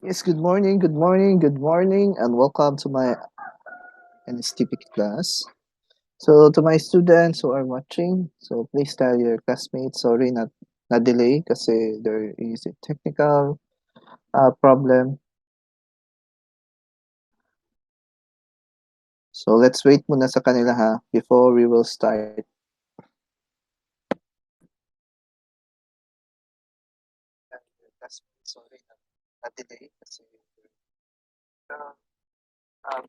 Yes, good morning, and welcome to my NSTP class. So, to my students who are watching, so please tell your classmates, sorry, not delay kasi there is a technical problem. So, let's wait muna sa kanila ha before we will start. Sorry, not delay kasi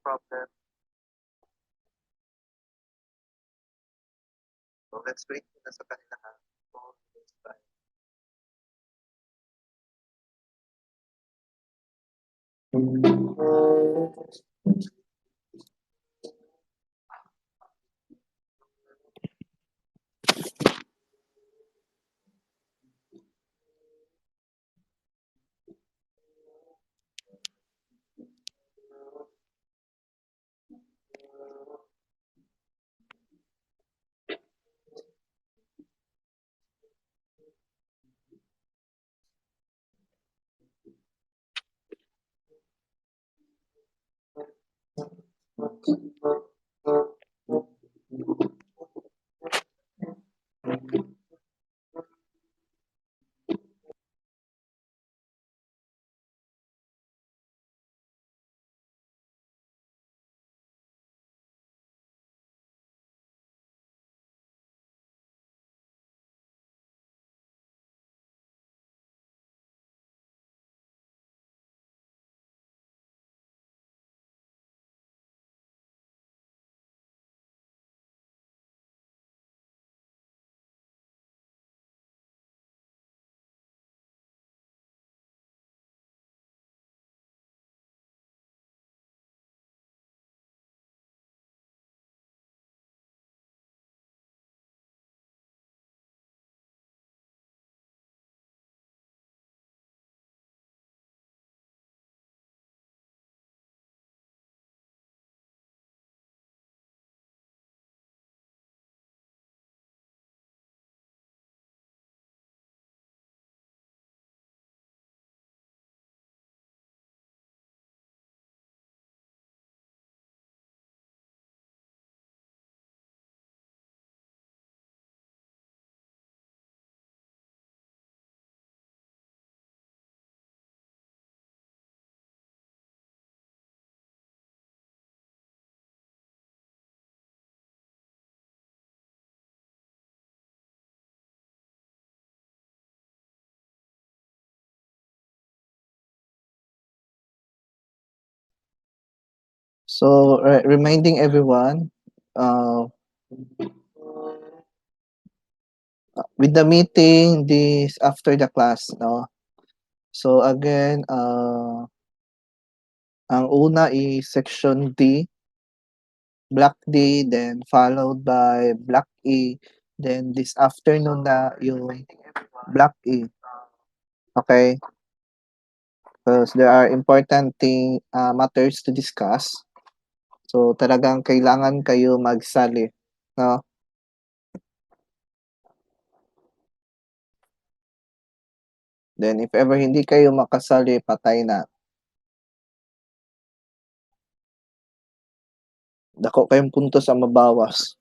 problem. So, let's wait muna sa kanila ha before we will start. So, reminding everyone, uh, with the meeting this after the class, no? So again, ang una is section D, block D, then followed by block E, then this afternoon na yung block E. Okay? Because there are important matters to discuss. So talagang kailangan kayo magsali, no? Then if ever hindi kayo makasali, patay na. Dako kayong puntos ang mabawas.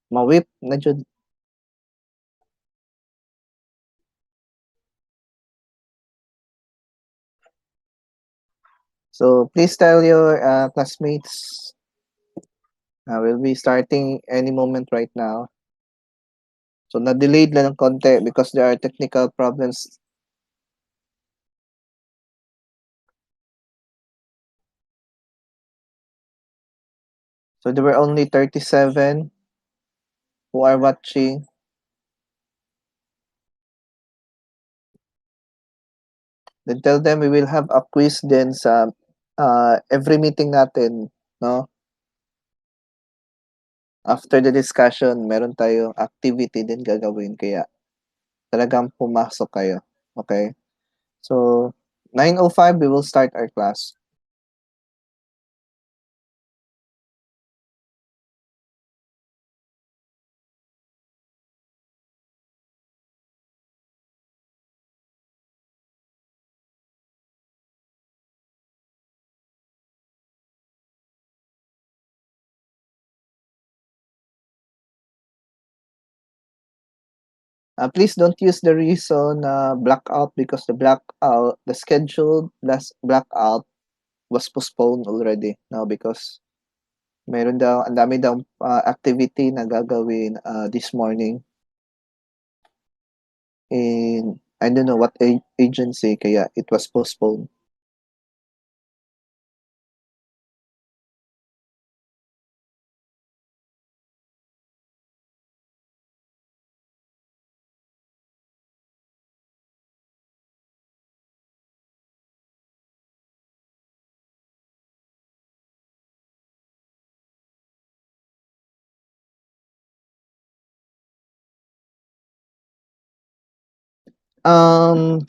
Mawip na jud. So please tell your classmates. We'll be starting any moment right now. So na-delayed lang ng konti because there are technical problems. So there were only 37 who are watching. Then tell them we will have a quiz din sa every meeting natin, no? After the discussion, meron tayong activity din gagawin kaya talagang pumasok kayo. Okay? So 9:05 we will start our class. Please don't use the reason na blackout because the scheduled last blackout was postponed already now because meron daw ang dami daw activity na gagawin this morning in I don't know what agency kaya it was postponed.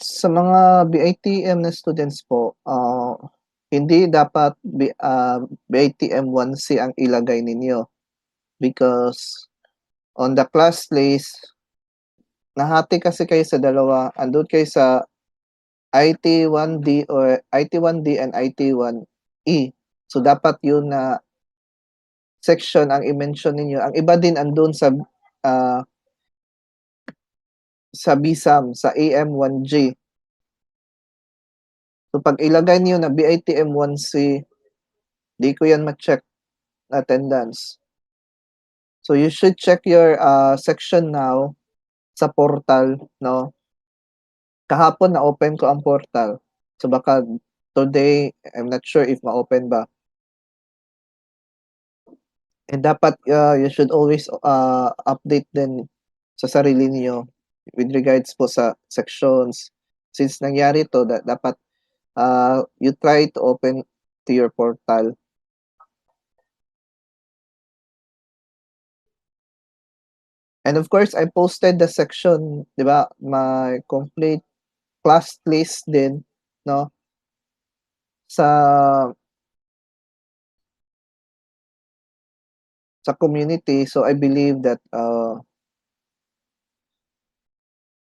Sa mga BITM na students po, hindi dapat BITM 1C ang ilagay ninyo because on the class list, nahati kasi kayo sa dalawa. Andun kayo sa IT1D or IT1D and IT1E. So, dapat yun na section ang i-mention ninyo. Ang iba din andun sa BSAM, sa AM1G. So, pag ilagay niyo na BITM1C, di ko yan ma-check attendance. So, you should check your section now sa portal, no? Kahapon na-open ko ang portal. So, baka today, I'm not sure if ma-open ba. And dapat you should always update din sa sarili niyo with regards po sa sections. Since nangyari to, dapat you try to open to your portal. And of course, I posted the section, 'di ba? My complete class list din, no? Sa community. So I believe that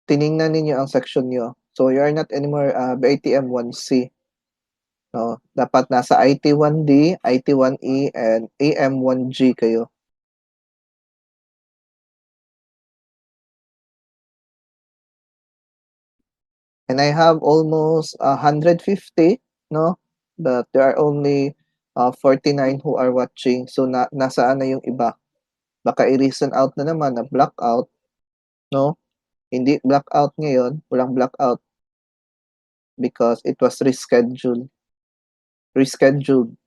tiningnan ninyo ang section niyo. So you are not anymore BITM 1C. No, dapat nasa IT1D, IT1E, and AM1G kayo. And I have almost 150, no? But there are only 49 who are watching. So nasaan na yung iba? Baka i-reason out na naman na blackout, no? Hindi blackout ngayon, walang blackout because it was rescheduled. Rescheduled.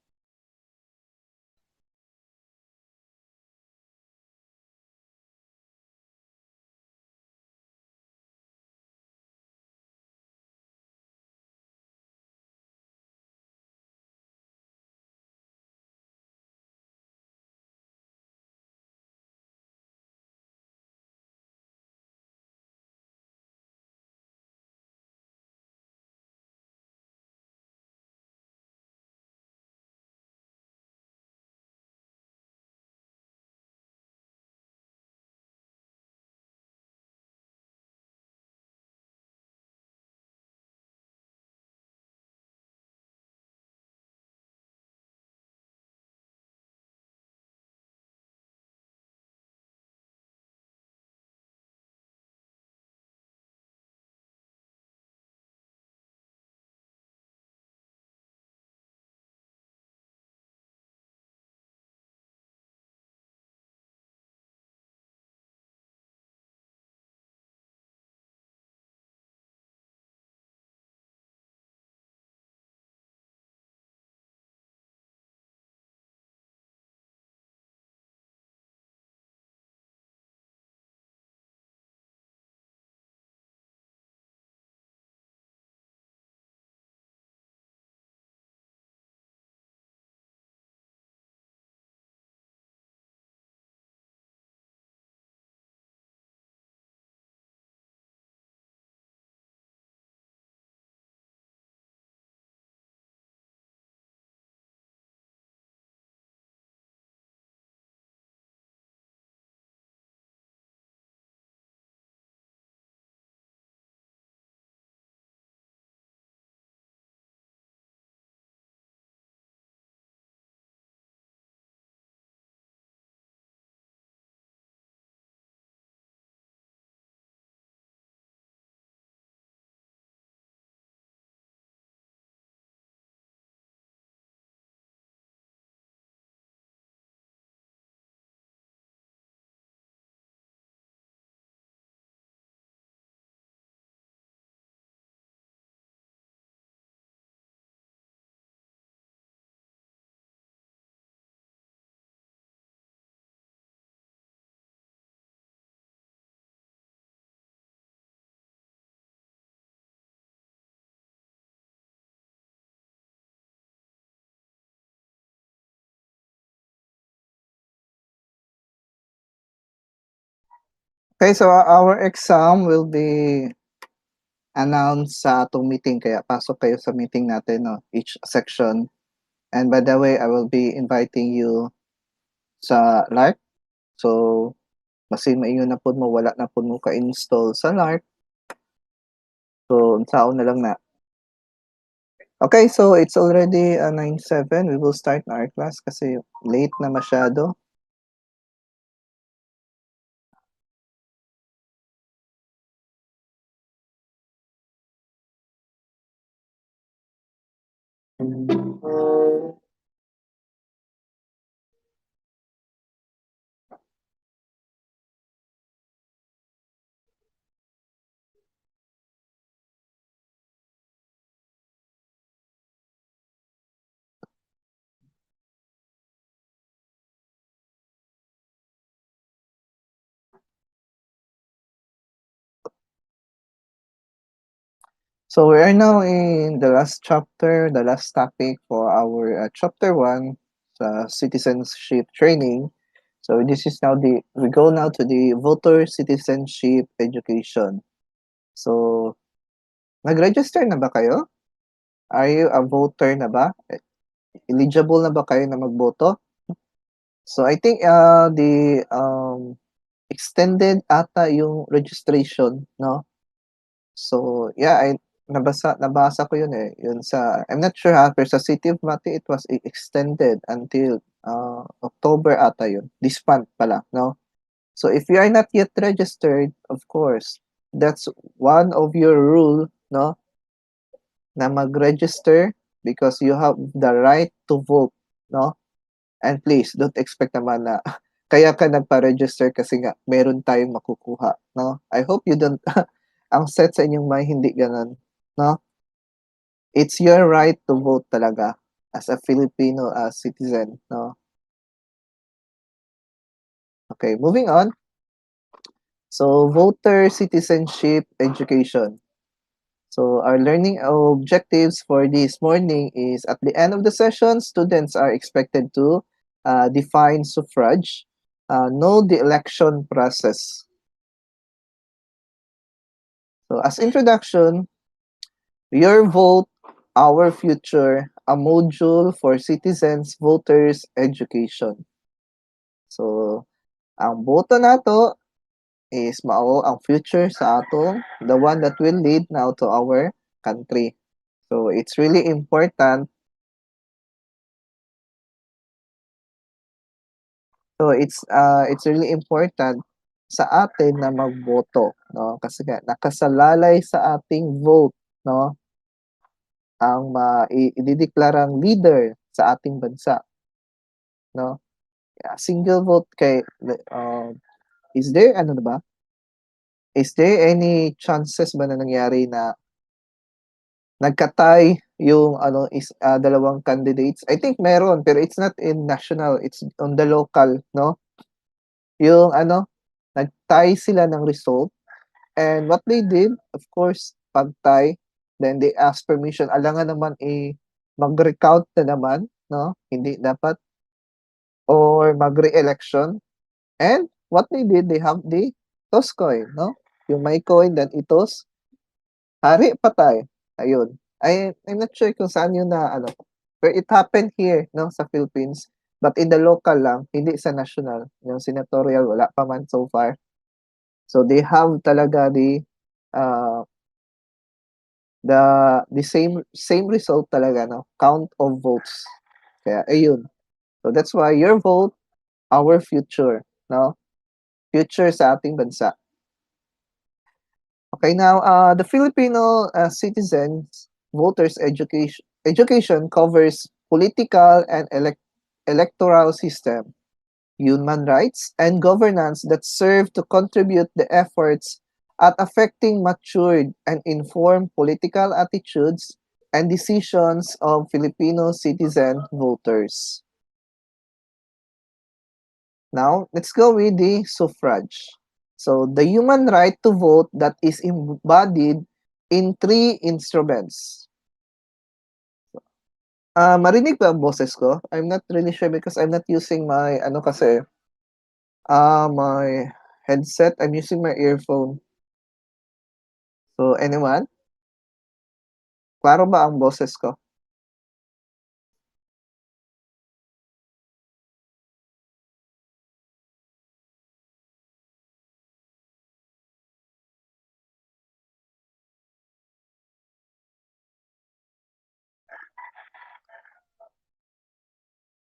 Okay, so our exam will be announced sa atong meeting kaya pasok kayo sa meeting natin, no, each section. And by the way, I will be inviting you sa LARC. So, masin maingon na pod mo wala na pod mo ka-install sa LARC. So, unsaon na lang na. Okay, so it's already 9:07. We will start na our class kasi late na masyado. So we are now in the last chapter, the last topic for our chapter 1 sa citizenship training. So this is now we go now to the voter citizenship education. So nag-register na ba kayo? Are you a voter na ba? Eligible na ba kayo na magboto? So I think the extended ata yung registration, no? So yeah, nabasa ko yun eh. Yun sa I'm not sure ha, pero sa City of Mati it was extended until October ata yun. This month pala, no? So if you are not yet registered, of course, that's one of your rule, no? Na mag-register because you have the right to vote, no? And please don't expect naman na kaya ka nagpa-register kasi nga meron tayong makukuha, no? I hope you don't ang set sa inyong mind hindi gano'n, no? It's your right to vote talaga as a Filipino citizen, no? Okay, moving on. So, voter citizenship education. So, our learning objectives for this morning is at the end of the session, students are expected to define suffrage, know the election process. So, as introduction, your vote, our future, a module for citizens, voters, education. So, ang boto nato is mao ang future sa atong the one that will lead now to our country. So, it's really important. So, it's really important sa atin na magboto, no? Kasi nga nakasalalay sa ating vote, no? Ang idideklarang leader sa ating bansa, no? Single vote kay is there ano na ba? Is there any chances ba na nangyari na nagka-tie yung ano is dalawang candidates? I think meron pero it's not in national, it's on the local, no? Yung ano, nag-tie sila ng result and what they did, of course, pag-tie, then they ask permission. Alangan naman mag-recount na naman, no? Hindi dapat or mag-re-election. And what they did, they have the toss coin, no? Yung may coin, then itos, hari patay. Ayun. I'm not sure kung saan yun na, ano, but it happened here, no, sa Philippines. But in the local lang, hindi sa national. Yung senatorial, wala pa man so far. So they have talaga uh, the same result talaga, no? Count of votes. Kaya, ayun. So that's why your vote, our future, no? Future sa ating bansa. Okay, now the Filipino citizens voters education covers political and electoral system, human rights, and governance that serve to contribute the efforts at affecting matured and informed political attitudes and decisions of Filipino citizen voters. Now, let's go with the suffrage. So, the human right to vote that is embodied in 3 instruments. Marinig ba ang boses ko? I'm not really sure because I'm not using my ano kasi, my headset. I'm using my earphone. So, anyone? Klaro ba ang boses ko?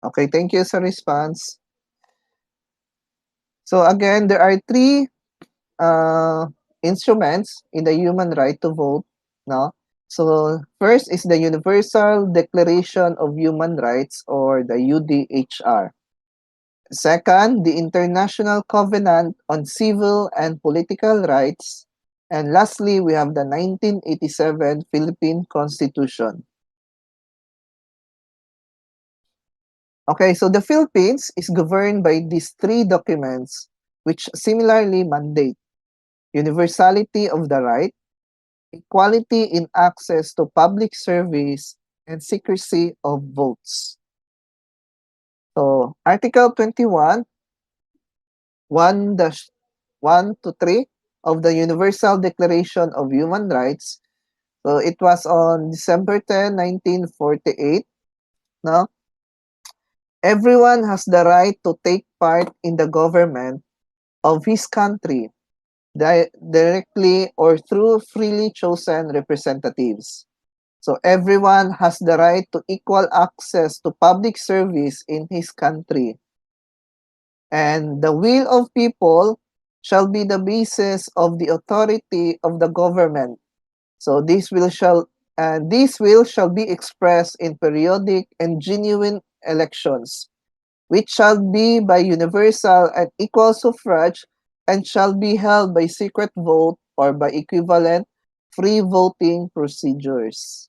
Okay, thank you sa response. So again, there are three instruments in the human right to vote. No? So first is the Universal Declaration of Human Rights, or the UDHR. Second, the International Covenant on Civil and Political Rights. And lastly, we have the 1987 Philippine Constitution. Okay, so the Philippines is governed by these three documents, which similarly mandate universality of the right, equality in access to public service, and secrecy of votes. So, Article 21, 1-1 to 3 of the Universal Declaration of Human Rights. So, it was on December 10, 1948. No? Everyone has the right to take part in the government of his country directly or through freely chosen representatives. So everyone has the right to equal access to public service in his country. And the will of people shall be the basis of the authority of the government. So this will shall be expressed in periodic and genuine elections, which shall be by universal and equal suffrage, and shall be held by secret vote or by equivalent free voting procedures.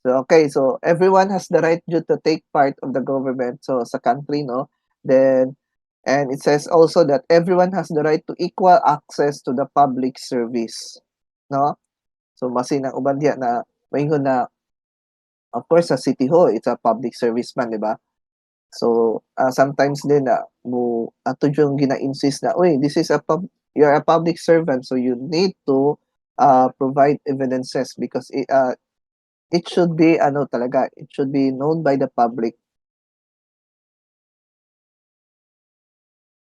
So, okay, so everyone has the right to take part of the government. So, sa country, no? Then, and it says also that everyone has the right to equal access to the public service. No? So, masinang uban diya na, maingon na, of course, sa City Hall, it's a public service man, di ba? So, sometimes din na, ato yung gina-insist na, uy, this is you're a public servant, so you need to provide evidences because it should be it should be known by the public.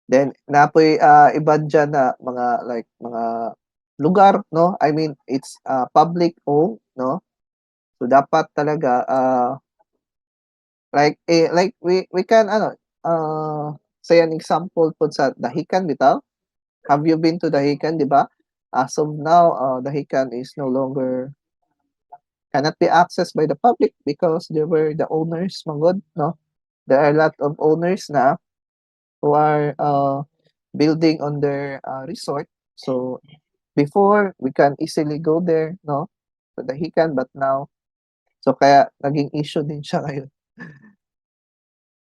Then napoy iba diyan na mga like mga lugar, no? I mean, it's public owned, no? So dapat talaga like we can say an example po sa Dahican bitaw. Have you been to Dahican, di ba? As of now, Dahican is no longer cannot be accessed by the public because they were the owners, mangod, no? There are a lot of owners na who are building on their resort. So before we can easily go there, no, to the Hican, but now, so kaya naging issue din siya ngayon.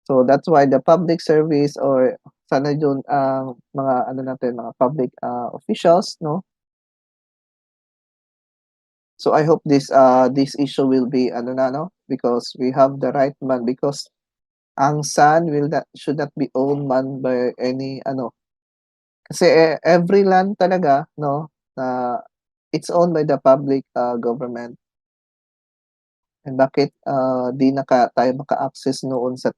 So that's why the public service or sana yun ang mga natin, mga public officials, no. So I hope this issue will be no, because we have the right man, because ang sand should not be owned man by any kasi every land talaga, no, na it's owned by the public government. And bakit di tayo maka-access noon sa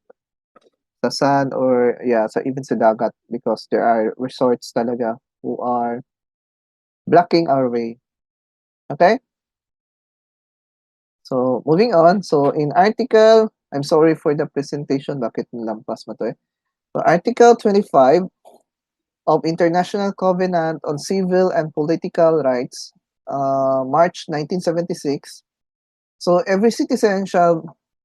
sand or even sa dagat, because there are resorts talaga who are blocking our way. Okay? So moving on. So in article, I'm sorry for the presentation, bakit nilampas mo to eh. So Article 25 of International Covenant on Civil and Political Rights, March 1976. So every citizen shall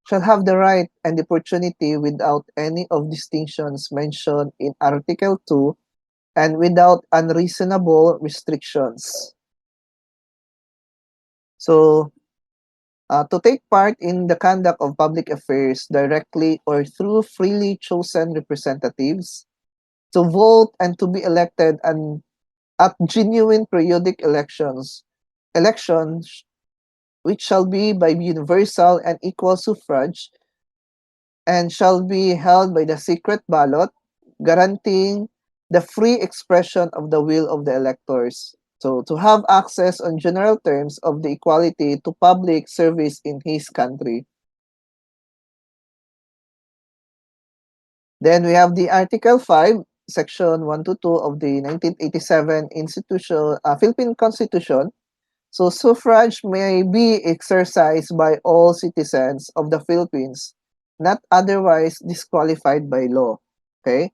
have the right and the opportunity without any of distinctions mentioned in Article 2 and without unreasonable restrictions. So, to take part in the conduct of public affairs directly or through freely chosen representatives, to vote and to be elected and at genuine periodic elections which shall be by universal and equal suffrage and shall be held by the secret ballot, guaranteeing the free expression of the will of the electors. So to have access on general terms of the equality to public service in his country. Then we have the Article 5, Section 1 to 2 of the 1987 Philippine Constitution. So suffrage may be exercised by all citizens of the Philippines, not otherwise disqualified by law. Okay?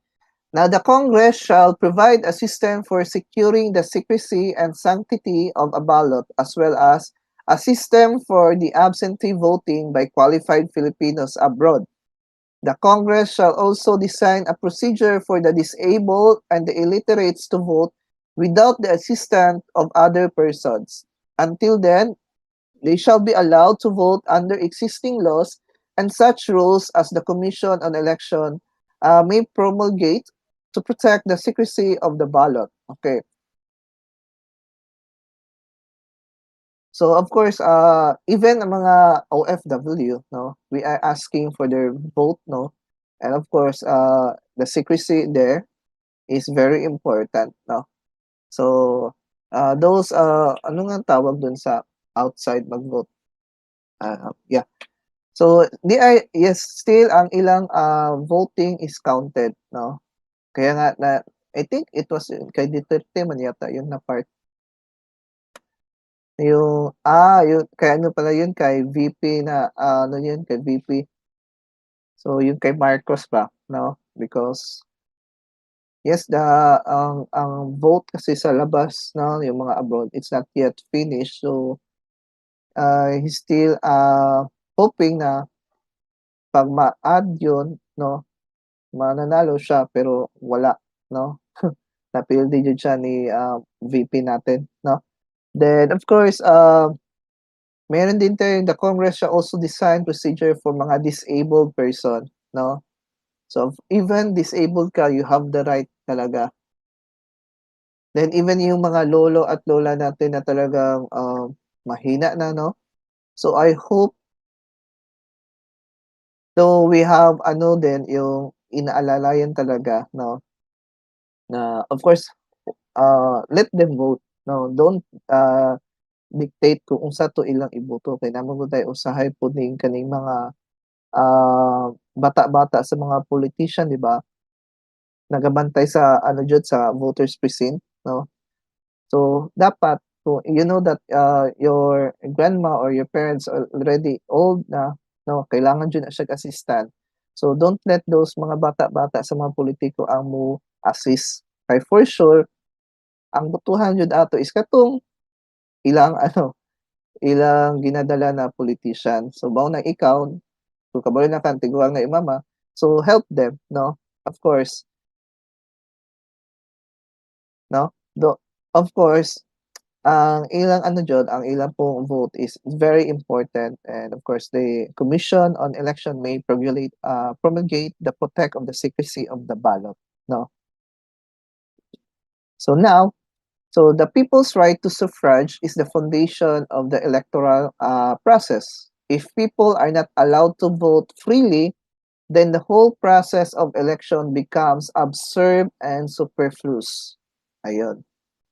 Now the Congress shall provide a system for securing the secrecy and sanctity of a ballot, as well as a system for the absentee voting by qualified Filipinos abroad. The Congress shall also design a procedure for the disabled and the illiterates to vote without the assistance of other persons. Until then, they shall be allowed to vote under existing laws and such rules as the Commission on Election may promulgate to protect the secrecy of the ballot. Okay. So of course, even ang mga OFW, no, we are asking for their vote, no, and of course, the secrecy there is very important, no. So those, ano nga tawag dun sa outside mag-vote? Yeah. So they are, yes, still ang ilang voting is counted, no. Kaya nga na I think it was kay Duterte man yata yun na part. Yun kay ano pala yun, kay VP na, ano yun, kay VP. So, yung kay Marcos ba, no? Because, yes, ang vote kasi sa labas, no, yung mga abroad, it's not yet finished. So, he's still, hoping na pag ma-add yun, no, mananalo siya, pero wala, no? Napildi jud siya ni, VP natin, no? Then, of course, meron din tayong the Congress shall also design procedure for mga disabled person, no? So, even disabled ka, you have the right talaga. Then even yung mga lolo at lola natin na talagang, mahina na, no? So, I hope so we have ano din, yung inaalalayan talaga, no? Na of course, let them vote, no? Don't, dictate kung unsa to ilang iboto kay namo gud tayo usahay pud ning kaning mga bata-bata sa mga politician, 'di ba? Nagabantay sa ano jud sa voters precinct, no? So dapat kung you know that your grandma or your parents are already old na, no, kailangan jud na siya assistant. So don't let those mga bata-bata sa mga politiko ang mo assist. Kay for sure ang botohan jud ato is katong ilang ano, ilang ginadala na politician. So mao na ikaw kung kabalo na kang tiguang na imama, so help them, no? Of course, no? Of course, ang ilang ano jud, ang ilang pong vote is very important, and of course the Commission on Election may promulgate the protect of the secrecy of the ballot, no? So now, so the people's right to suffrage is the foundation of the electoral process. If people are not allowed to vote freely, then the whole process of election becomes absurd and superfluous. Ayun.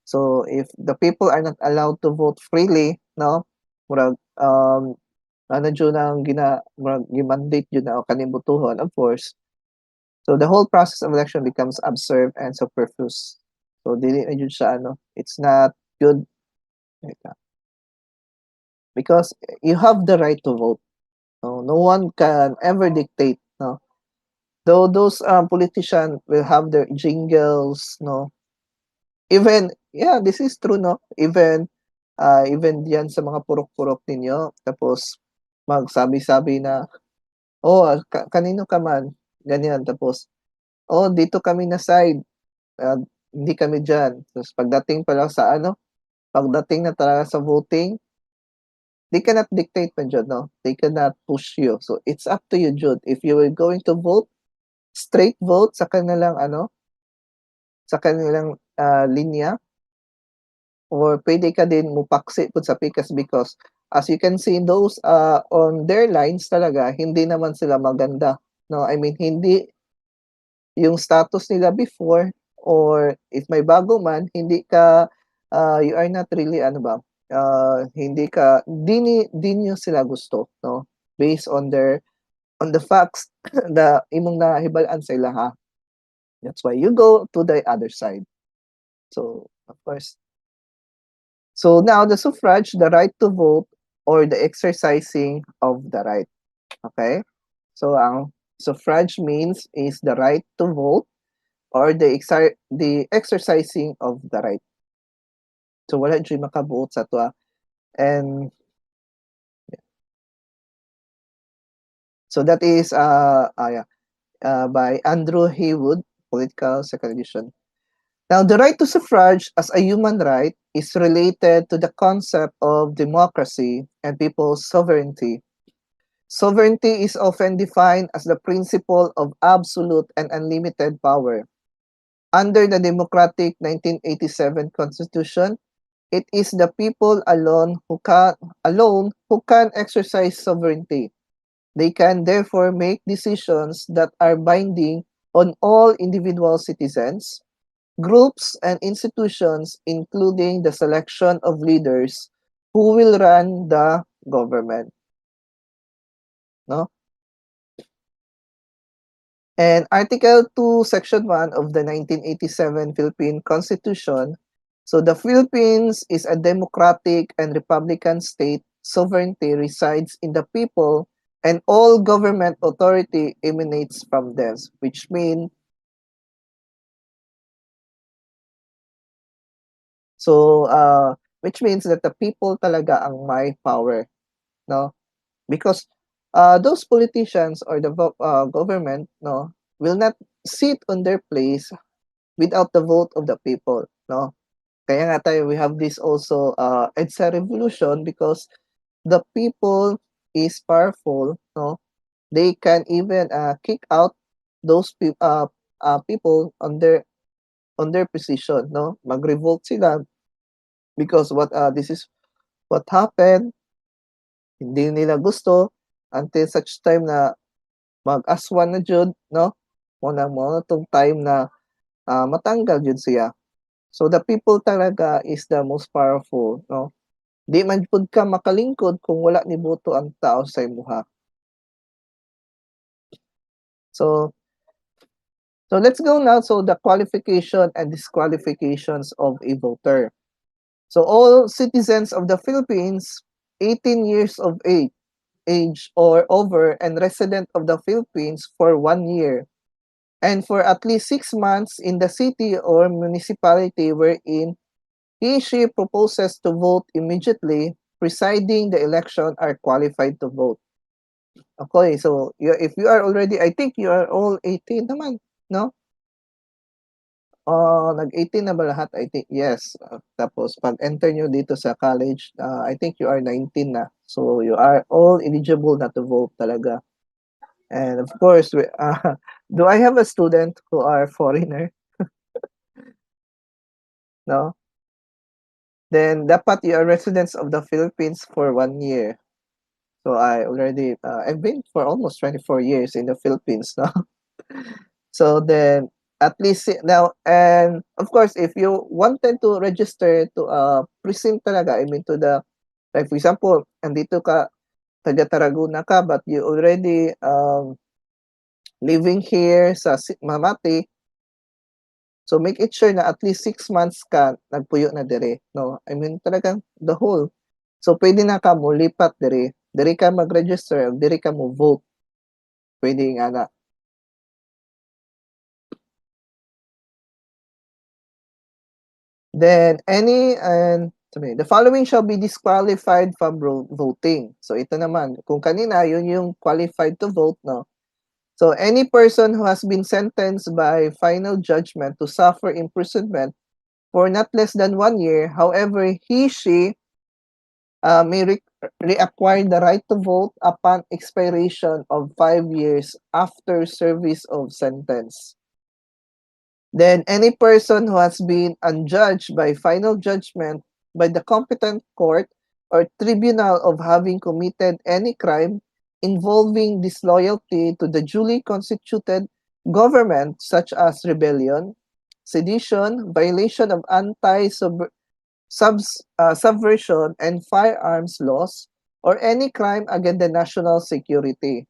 So if the people are not allowed to vote freely, no, murag ano jud ang murag gi-mandate jud na o kaning botohon, of course. So the whole process of election becomes absurd and superfluous. So dili na jud siya ano, it's not good. Wait lang. Because you have the right to vote. No one can ever dictate, no. Though those politicians will have their jingles, no. Even, yeah, this is true, no. Even diyan sa mga purok-purok ninyo, tapos magsabi-sabi na, oh, kanino ka man, ganyan. Tapos, oh, dito kami na side, ah, hindi kami diyan. Tapos pagdating pa lang sa ano, pagdating na talaga sa voting, they cannot dictate man dyan, no. They cannot push you. So it's up to you, Jude. If you were going to vote, straight vote sa kanilang ano, sa kanilang linya, or pwede ka din mupaksi pud sa pikas because as you can see those on their lines talaga hindi naman sila maganda, no. I mean hindi yung status nila before or if may bago man, hindi ka, you are not really ano ba, hindi ka, di niyo sila gusto, no? Based on the facts na imong nahibalaan sa ilaha. That's why you go to the other side. So, of course. So now the suffrage, the right to vote or the exercising of the right. Okay? So ang suffrage means is the right to vote or the exercising of the right. So wala jud makabuot sa to. And so that is yeah, by Andrew Haywood, political psychologist. Now, the right to suffrage as a human right is related to the concept of democracy and people's sovereignty. Sovereignty is often defined as the principle of absolute and unlimited power. Under the democratic 1987 Constitution, it is the people alone who can exercise sovereignty. They can therefore make decisions that are binding on all individual citizens, groups, and institutions, including the selection of leaders who will run the government. No? And Article 2, Section 1 of the 1987 Philippine Constitution. So the Philippines is a democratic and republican state. Sovereignty resides in the people and all government authority emanates from them, which mean which means that the people talaga ang may power, no? Because those politicians or the government, no, will not sit on their place without the vote of the people, no? Kaya nga tayo, we have this also EDSA revolution because the people is powerful, no? They can even kick out those people on their position, no? Mag-revolt sila because this is what happened, hindi nila gusto until such time na mag-aswan na jud, no? Mo tong time na matanggal jud siya. So the people talaga is the most powerful, no? Di man pud ka makalingkod kung wala ni boto ang tao sa imuha. So let's go now. So the qualification and disqualifications of a voter. So all citizens of the Philippines, 18 years of age or over and resident of the Philippines for 1 year and for at least 6 months in the city or municipality wherein he/she proposes to vote immediately presiding the election are qualified to vote. Okay, so if you are already, I think you are all 18 naman, no? Nag-18 na ba lahat? I think yes. Tapos pag-enter nyo dito sa college, I think you are 19 na. So you are all eligible na to vote talaga. And of course, do I have a student who are foreigner? No? Then dapat you are residents of the Philippines for 1 year. So I've been for almost 24 years in the Philippines, no? So then at least now, and of course, if you wanted to register to a precinct talaga, I mean to the, like for example, andito ka, taga Tarragona ka, but you already living here sa Mamati, so make it sure na at least 6 months ka nagpuyo na dire, no? I mean talagang the whole. So pwede na ka mo lipat dire, dire ka mag-register, dire ka mo vote. Pwede nga na. Then the following shall be disqualified from voting. So ito naman, kung kanina yun yung qualified to vote, no? So any person who has been sentenced by final judgment to suffer imprisonment for not less than 1 year, however, he/she may reacquire the right to vote upon expiration of 5 years after service of sentence. Then any person who has been unjudged by final judgment by the competent court or tribunal of having committed any crime involving disloyalty to the duly constituted government, such as rebellion, sedition, violation of subversion and firearms laws, or any crime against the national security,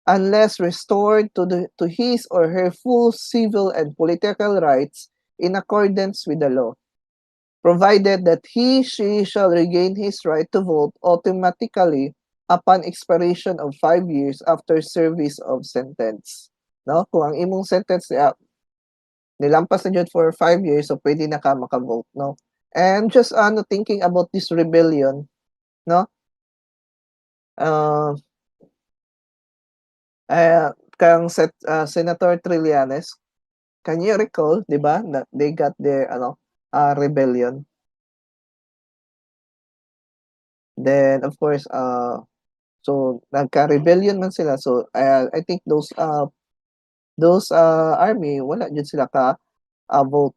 unless restored to his or her full civil and political rights in accordance with the law, provided that she shall regain his right to vote automatically upon expiration of 5 years after service of sentence. No? Kung ang imong sentence nilampas na jud for 5 years, so pwede na ka maka-vote, no? And just thinking about this rebellion, no? Uh, Senator Trillanes, can you recall, 'di ba, that they got their rebellion? Then of course, so nagka-rebellion man sila. So I think those army wala jud sila ka vote,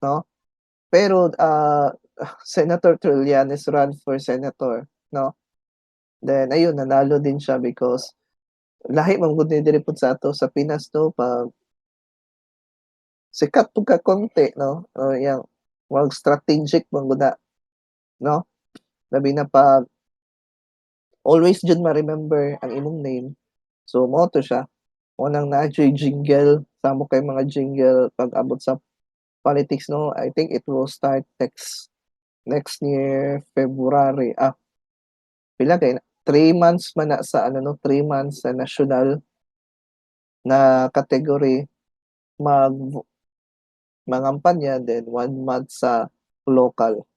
no? Pero Senator Trillanes run for senator, no? Then ayun, nanalo din siya because lahi man gud ni diri pud sa ato sa Pinas, no, pag sikat pud ka konti, no, yang wag strategic man gud na, no? Labi na pag always jud ma-remember ang imong name. So mao to siya. Mo nang na-joy jingle, samo kay mga jingle pag abot sa politics, no. I think it will start next year February. Pila kay 3 months man na sa 3 months sa national na category mag mangampanya, then 1 month sa local.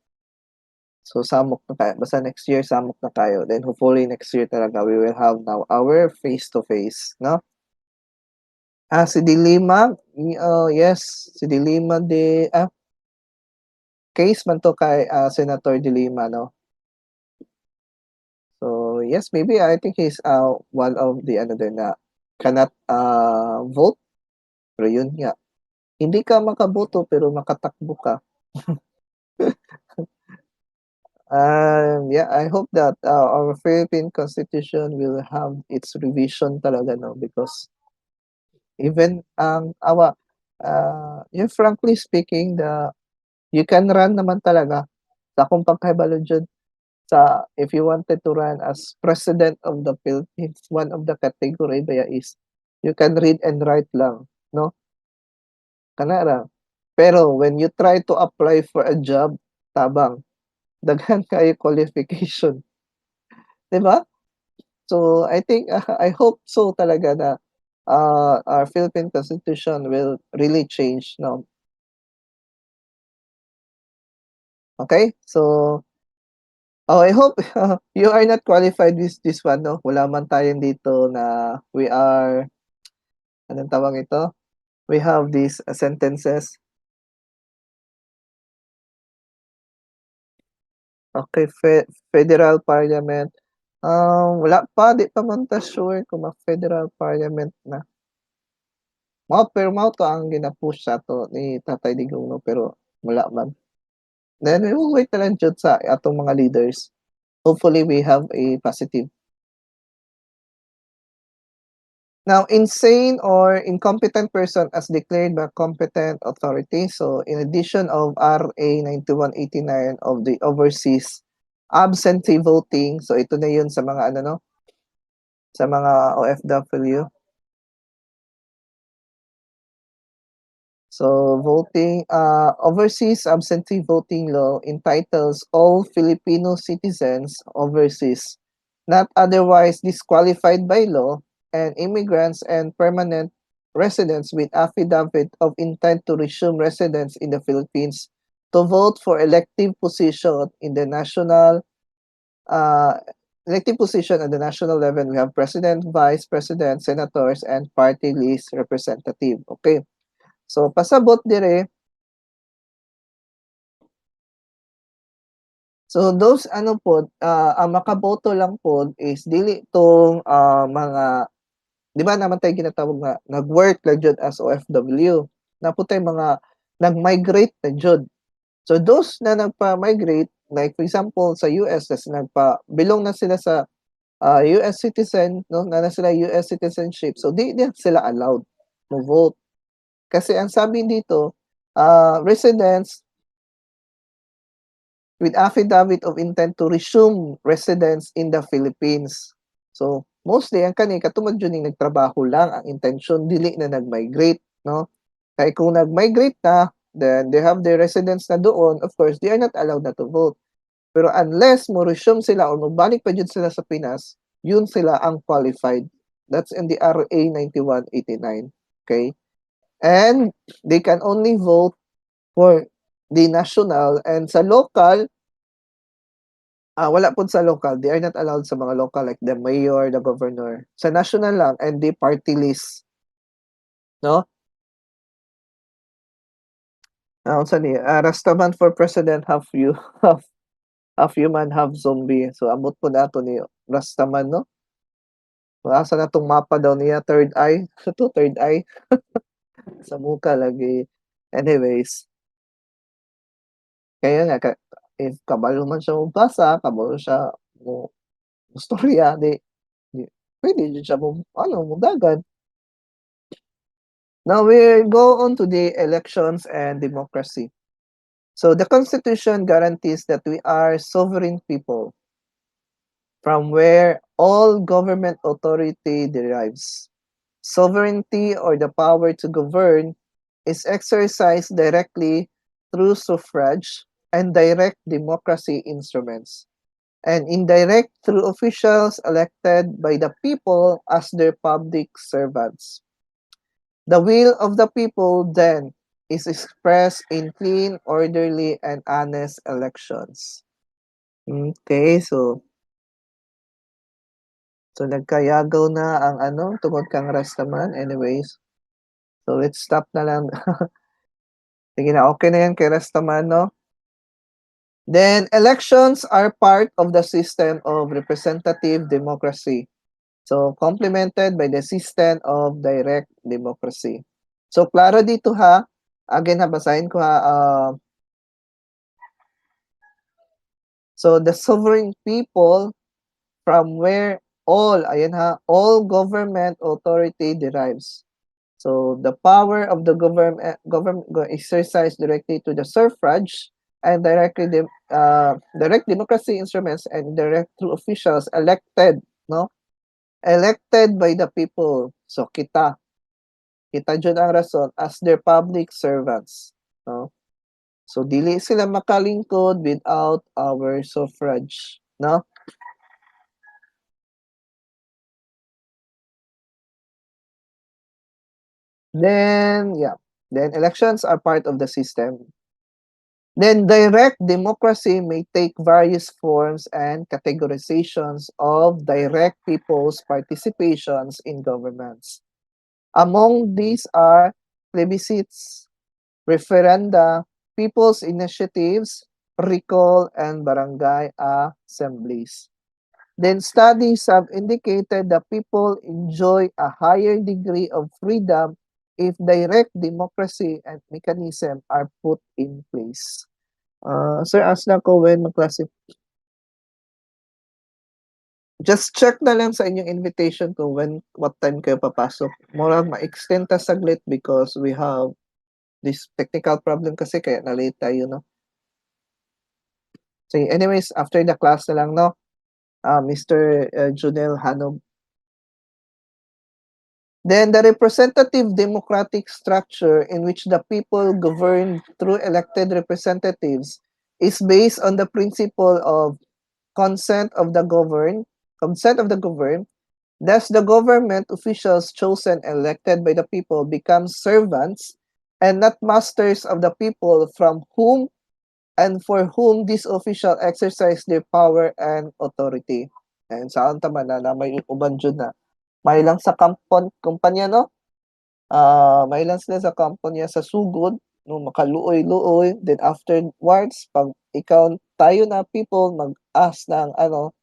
So samok na kayo. Basta next year samok na kayo. Then hopefully next year talaga we will have now our face-to-face, no? Si Dilima, yes, si Dilima case man to kay Senator Dilima, no? So yes, maybe I think he's one of the din na cannot vote. Pero yun nga, hindi ka makaboto pero makatakbo ka. Yeah, I hope that our Philippine Constitution will have its revision talaga, no, because even yeah, frankly speaking, you can run naman talaga sa akong pagkahibalo jud sa if you wanted to run as president of the Philippines, one of the category baya is you can read and write lang, no? Kana ra. Pero when you try to apply for a job, tabang daghan kayo qualification, 'di ba? So I think I hope so talaga na our Philippine Constitution will really change, no? Okay? So I hope you are not qualified with this one, no? Wala man tayong dito na we are, anong tawag ito? We have these sentences. Okay, Federal Parliament. Wala pa, di pa man ta sure kung ma-Federal Parliament na. Pero mao to ang gina-push sa to ni Tatay Digong, no, pero wala man. Then we will wait na lang jud sa atong mga leaders. Hopefully we have a positive. Now, insane or incompetent person as declared by competent authority. So, in addition of RA 9189 of the overseas absentee voting. So, ito na yun sa mga no, sa mga OFW. So, voting, overseas absentee voting law entitles all Filipino citizens overseas not otherwise disqualified by law and immigrants and permanent residents with affidavit of intent to resume residence in the Philippines to vote for elective position in the national elective position at the national level. We have president, vice president, senators, and party list representative. Okay. So pasabot dire. So those pod ang makaboto lang pod is dili tong mga 'di ba naman tayo ginatawag nga nag-work lang jud as OFW. Naputay mga nag-migrate na jud. So those na nagpa-migrate, like for example sa US tas belong na sila sa US citizen, no, na sila US citizenship. So di sila allowed mo vote. Kasi ang sabi dito, residents with affidavit of intent to resume residence in the Philippines. So, mostly ang kani katungod jud ning nagtrabaho lang ang intention dili na nag-migrate, no? Kaya kung nag-migrate na, then they have their residence na doon, of course, they are not allowed na to vote. Pero unless mo resume sila or magbalik pa jud sila sa Pinas, yun sila ang qualified. That's in the RA 9189. Okay? And they can only vote for the national and sa local, wala po sa local. They are not allowed sa mga local like the mayor, the governor. Sa national lang and the party list. No? Unsa ni? Rastaman for president, half you, half human, half zombie. So, amot po nato ni Rastaman, no? Asa na tong mapa daw niya, third eye. To third eye. Sa muka lagi. Anyways, kaya nga, if kabalo man siya magbasa, kabalo siya mo istorya, di pwede din siya mo, ano, mudagan. Now we go on to the elections and democracy. So the Constitution guarantees that we are sovereign people from where all government authority derives. Sovereignty or the power to govern is exercised directly through suffrage and direct democracy instruments, and indirect through officials elected by the people as their public servants. The will of the people then is expressed in clean, orderly, and honest elections. Okay, so nagkayagaw na ang ano, tungod kang Rastaman. Anyways, so let's stop na lang. Sige na, okay na yan kay Rastaman, no? Then, elections are part of the system of representative democracy. So, complemented by the system of direct democracy. So, klaro dito ha. Again ha, basahin ko ha. So, the sovereign people from where ayan ha, all government authority derives. So, the power of the government exercised directly to the suffrage and direct democracy instruments and direct through officials elected, no? Elected by the people. So, kita dyan ang rason as their public servants, no? So, dili sila makalingkod without our suffrage, no? Then, yeah. Then, elections are part of the system. Then, direct democracy may take various forms and categorizations of direct people's participations in governments. Among these are plebiscites, referenda, people's initiatives, recall, and barangay assemblies. Then studies have indicated that people enjoy a higher degree of freedom if direct democracy and mechanism are put in place. Sir, ask na ko when mag-classify. Just check na lang sa inyong invitation kung what time kayo papasok. Mura ma-extend ta saglit because we have this technical problem kasi kaya na-late tayo, no? So anyways, after the class na lang, no? Mr. Junel Hanog. Then the representative democratic structure in which the people govern through elected representatives is based on the principle of consent of the governed, thus the government officials chosen and elected by the people become servants and not masters of the people from whom and for whom this official exercise their power and authority. And saan tama na may uban dyan na. May lang sa kumpanya, no? May lang sila sa kumpanya sa sugod, no, makaluoy-luoy. Then afterwards, pag ikaw, tayo na people, mag-ask ng ano,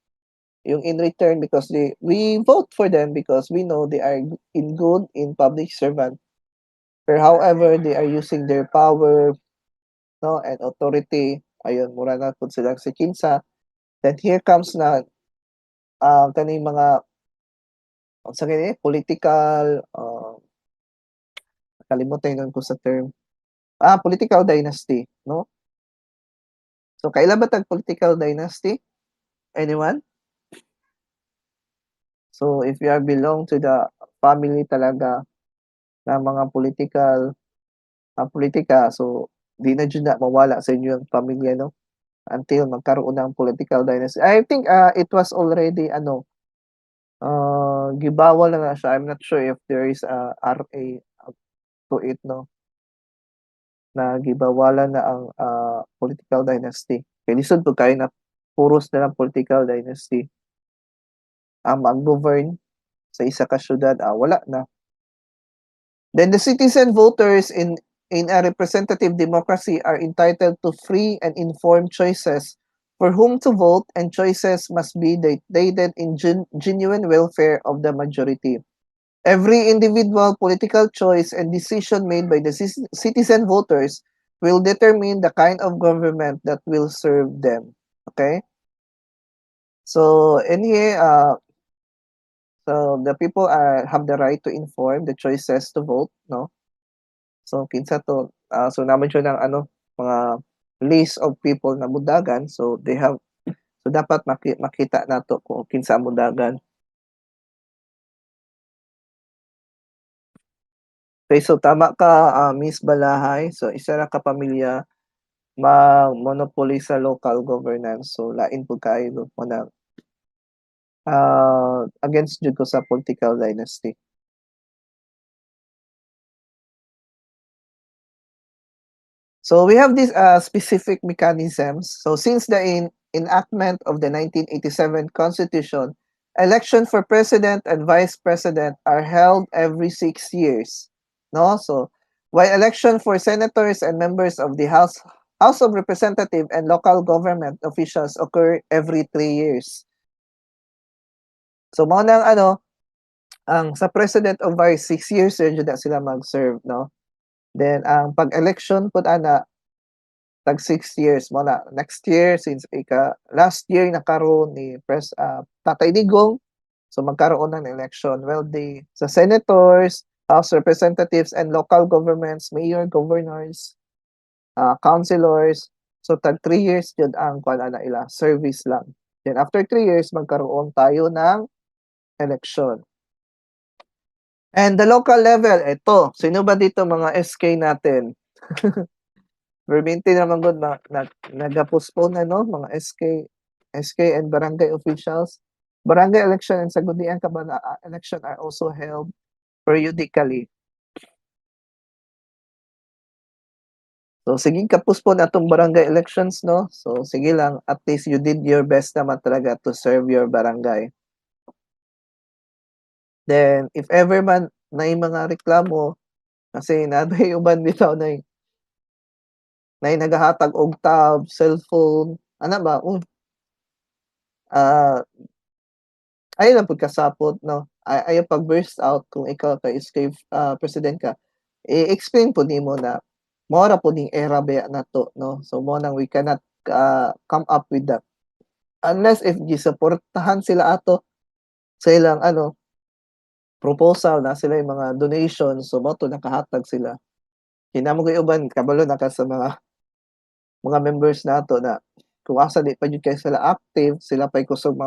yung in return because we vote for them because we know they are in good in public servant. But however, they are using their power, no, and authority. Ayun, mura na po silang si Kinsa. Then here comes na kaning mga sa political Kalimutan nun ko sa term. Political dynasty, no? So, kailan ba tag political dynasty? Anyone? So, if you are belong to the family talaga na mga politika, so di na jud na mawala sa inyong pamilya, no? Until magkaroon ng political dynasty. I think it was already gibawal na siya. I'm not sure if there is a RA to it, no? Na gibawalan na ang political dynasty. Kaya lisod po kayo na puros na lang political dynasty ang mag-govern sa isa ka syudad, wala na. Then the citizen voters in a representative democracy are entitled to free and informed choices for whom to vote, and choices must be dated in genuine welfare of the majority. Every individual political choice and decision made by the citizen voters will determine the kind of government that will serve them. Okay? So in here, so the people have the right to inform the choices to vote, no? So kinsa to, so naman siya ng mga list of people na mudagan, so dapat makita nato kung kinsa ang mudagan. Okay, so tama ka, Miss Balahay. So isa ra ka pamilya mag-monopoly sa local governance. So lain po kayo mo na against jud ko sa political dynasty. So we have these specific mechanisms. So since the enactment of the 1987 Constitution, election for president and vice president are held every 6 years. No? So while election for senators and members of the House of Representatives and local government officials occur every 3 years. So mao nang ang sa president of vice 6 years jud na sila mag-serve, no? Then ang pag-election pud ana tag 6 years mo na next year, since last year nakaroon ni Tatay Digong, so magkaroon ng election. Well, sa senators, House Representatives and local governments, mayor, governors, councilors, so tag 3 years jud ang na ila, service lang. Then after 3 years magkaroon tayo ng election. And the local level, ito, sino ba dito mga SK natin? Perminti naman gud naga-postpone na, no, mga SK and barangay officials. Barangay election and sangguniang election are also held periodically. So sige ka-postpone atong barangay elections, no? So sige lang, at least you did your best naman talaga to serve your barangay. Then if ever man na mga reklamo kasi naday uban bitaw na nagahatag og tab, cellphone, ana ba? Ayaw lang pud kasapot, no? Ayaw pag-burst out kung ikaw kay escape president ka. I-explain po nimo na mao ra pud ning era baya nato, no? So mo nang we cannot come up with that. Unless if gisuportahan sila ato sa ilang proposal na sila yung mga donations, so mo to nakahatag sila. Hinamo kay uban kabalo na ka sa mga members nato na kung asa di pa jud kay sila active, sila pa'y kusog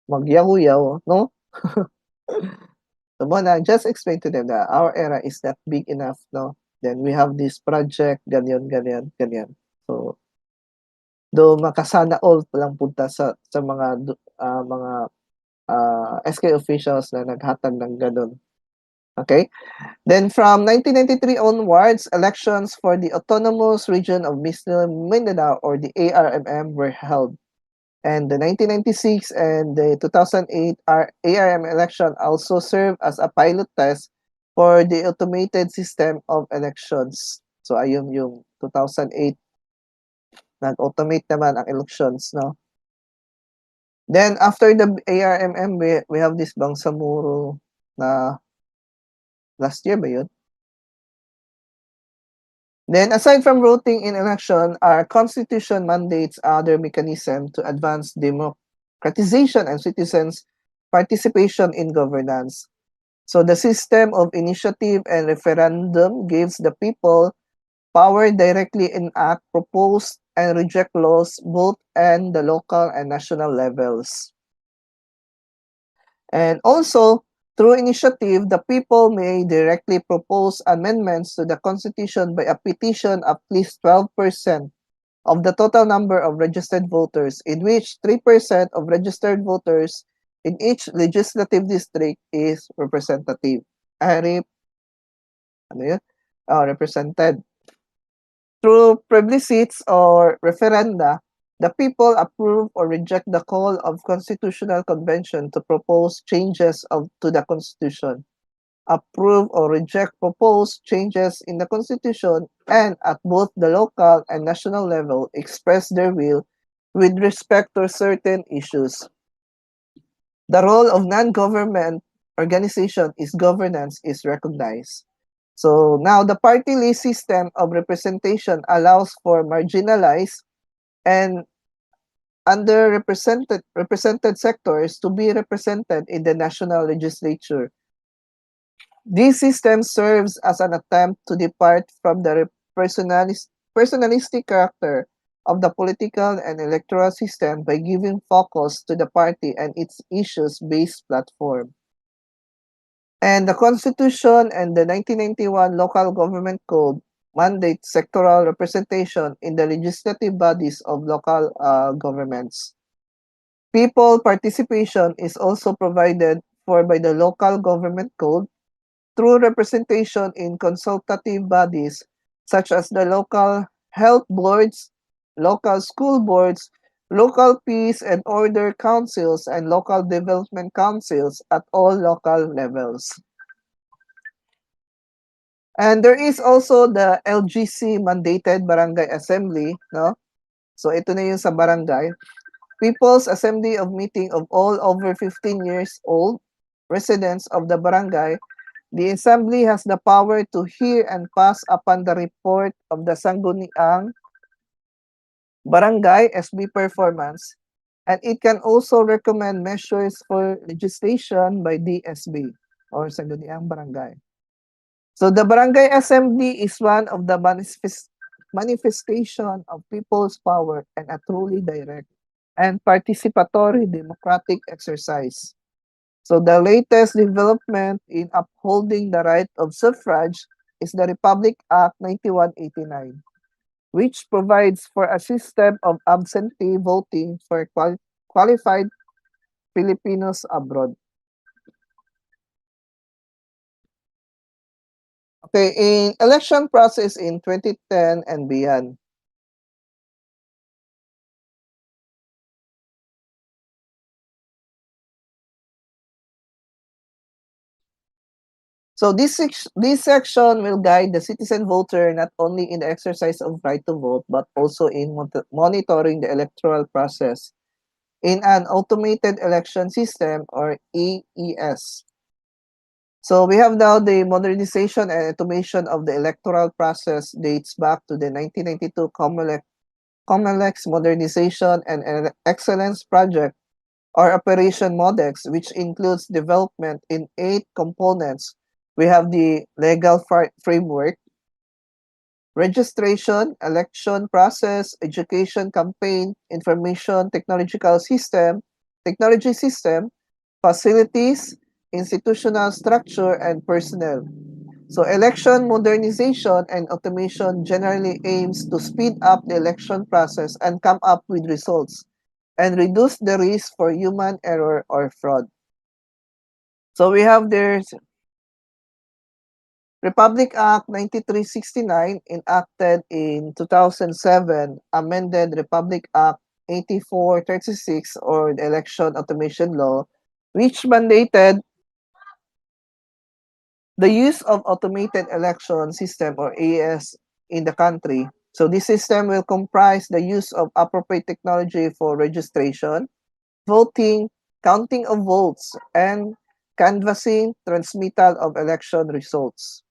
magyaw-yaw, no? So mo na just explain to them that our era is not big enough, no? Then we have this project, ganyan. So do makasana all lang punta sa mga SK officials na naghatag ng ganun. Okay? Then from 1993 onwards, elections for the Autonomous Region of Mindanao or the ARMM were held. And the 1996 and the 2008 ARM election also served as a pilot test for the automated system of elections. So ayun yung 2008 nag-automate naman ang elections, no? Then after the ARMM, we have this Bangsamoro na last year ba yun? Then aside from voting in election, our constitution mandates other mechanism to advance democratization and citizens' participation in governance. So the system of initiative and referendum gives the people power directly enact, propose, and reject laws both at the local and national levels. And also, through initiative, the people may directly propose amendments to the Constitution by a petition of at least 12% of the total number of registered voters, in which 3% of registered voters in each legislative district is representative. Ano yun? Represented. Through plebiscites or referenda, the people approve or reject the call of Constitutional Convention to propose changes to the Constitution, approve or reject proposed changes in the Constitution, and at both the local and national level express their will with respect to certain issues. The role of non-government organization is governance is recognized. So now the party list system of representation allows for marginalized and represented sectors to be represented in the national legislature. This system serves as an attempt to depart from the personalistic character of the political and electoral system by giving focus to the party and its issues-based platform. And the Constitution and the 1991 Local Government Code mandate sectoral representation in the legislative bodies of local governments. People participation is also provided for by the Local Government Code through representation in consultative bodies such as the local health boards, local school boards, local peace and order councils, and local development councils at all local levels. And there is also the LGC mandated barangay assembly, no? So ito na yung sa barangay. People's Assembly of Meeting of all over 15 years old residents of the barangay. The assembly has the power to hear and pass upon the report of the Sangguniang Barangay SB performance, and it can also recommend measures for legislation by DSB or Sangguniang Barangay. So the Barangay Assembly is one of the manifestation of people's power and a truly direct and participatory democratic exercise. So the latest development in upholding the right of suffrage is the Republic Act 9189, which provides for a system of absentee voting for qualified Filipinos abroad. Okay, in election process in 2010 and beyond, so this section will guide the citizen voter not only in the exercise of right to vote, but also in monitoring the electoral process in an automated election system or AES. So we have now the modernization and automation of the electoral process dates back to the 1992 COMELEC's Modernization and Excellence Project or Operation MODEX, which includes development in 8 components. We have the legal framework, registration, election process, education campaign, information technology system, facilities, institutional structure, and personnel. So election modernization and automation generally aims to speed up the election process and come up with results and reduce the risk for human error or fraud. So we have there's Republic Act 9369 enacted in 2007, amended Republic Act 8436 or the Election Automation Law, which mandated the use of automated election system or AES in the country. So this system will comprise the use of appropriate technology for registration, voting, counting of votes, and canvassing, transmittal of election results.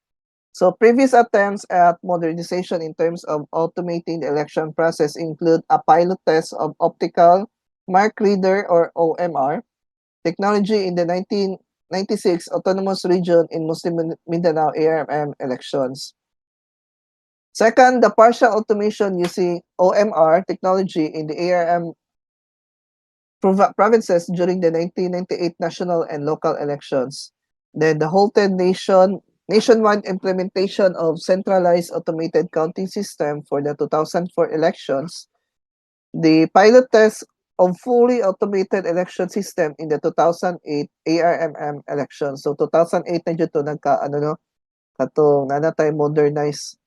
So previous attempts at modernization in terms of automating the election process include a pilot test of optical mark reader or OMR technology in the 96 autonomous region in Muslim Mindanao ARM elections. Second, the partial automation using OMR technology in the ARM provinces during the 1998 national and local elections. Then the halted nationwide implementation of centralized automated counting system for the 2004 elections. The pilot test of fully automated election system in the 2008 ARMM elections. So 2008 na dito nagka ano no katong nanatay modernize.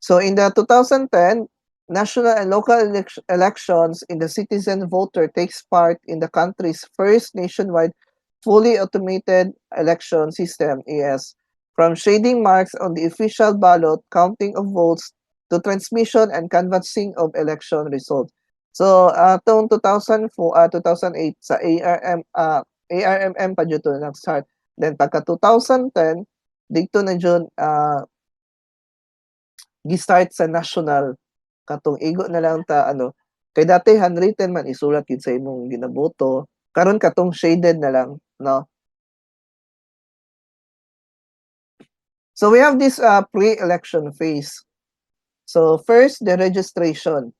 So in the 2010 national and local elections in the citizen voter takes part in the country's first nationwide fully automated election system AS, from shading marks on the official ballot, counting of votes, to transmission and canvassing of election results. So atong 2004 2008 sa ARMM pa jud to nag-start. Then pagka 2010 dito na jud gi-start sa national katong igo na lang ta ano kay dati handwritten man isulat gid sa imong ginaboto karon katong shaded na lang no. So we have this pre-election phase. So first, the registration.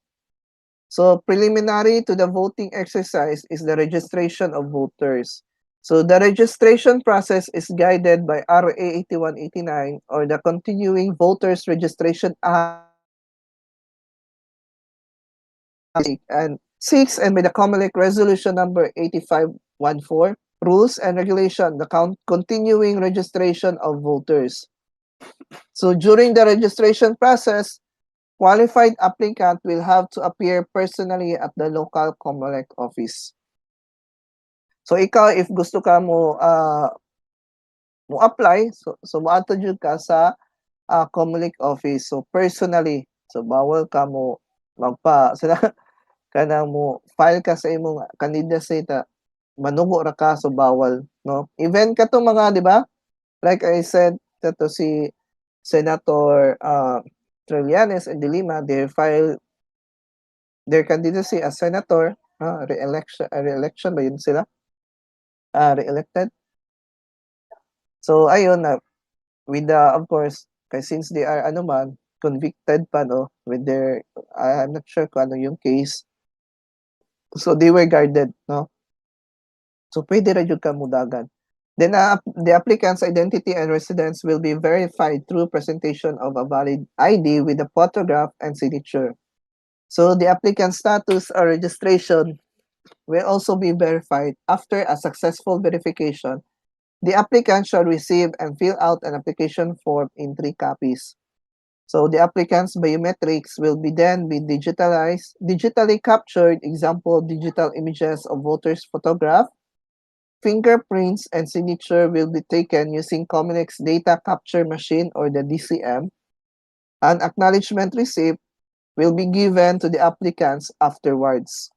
So preliminary to the voting exercise is the registration of voters. So the registration process is guided by RA 8189 or the Continuing Voters Registration Act and 6 and by the COMELEC Resolution number 8514, Rules and Regulation, the continuing registration of voters. So during the registration process, qualified applicant will have to appear personally at the local COMELEC office. So ikaw if gusto ka mo apply, so moadto jud ka sa COMELEC office. So personally, so bawal ka mo magpa sila kanang mo file ka sa imong candidacy ta manugo ra ka so bawal no. Even katong mga di ba? Like I said to si Senator Trillanes and De Lima, they file their candidacy as senator, re-election ba yun sila? Re-elected. So ayun na with the of course kay since they are ano man convicted pa no with their I'm not sure kung ano yung case. So they were guarded no. So pwede ra jud ka mudagan. Then the applicant's identity and residence will be verified through presentation of a valid ID with a photograph and signature. So the applicant's status or registration will also be verified after a successful verification. The applicant shall receive and fill out an application form in 3 copies. So the applicant's biometrics will be digitally captured, example, digital images of voters' photograph. Fingerprints and signature will be taken using COMELEC's data capture machine or the DCM. An acknowledgement receipt will be given to the applicants afterwards.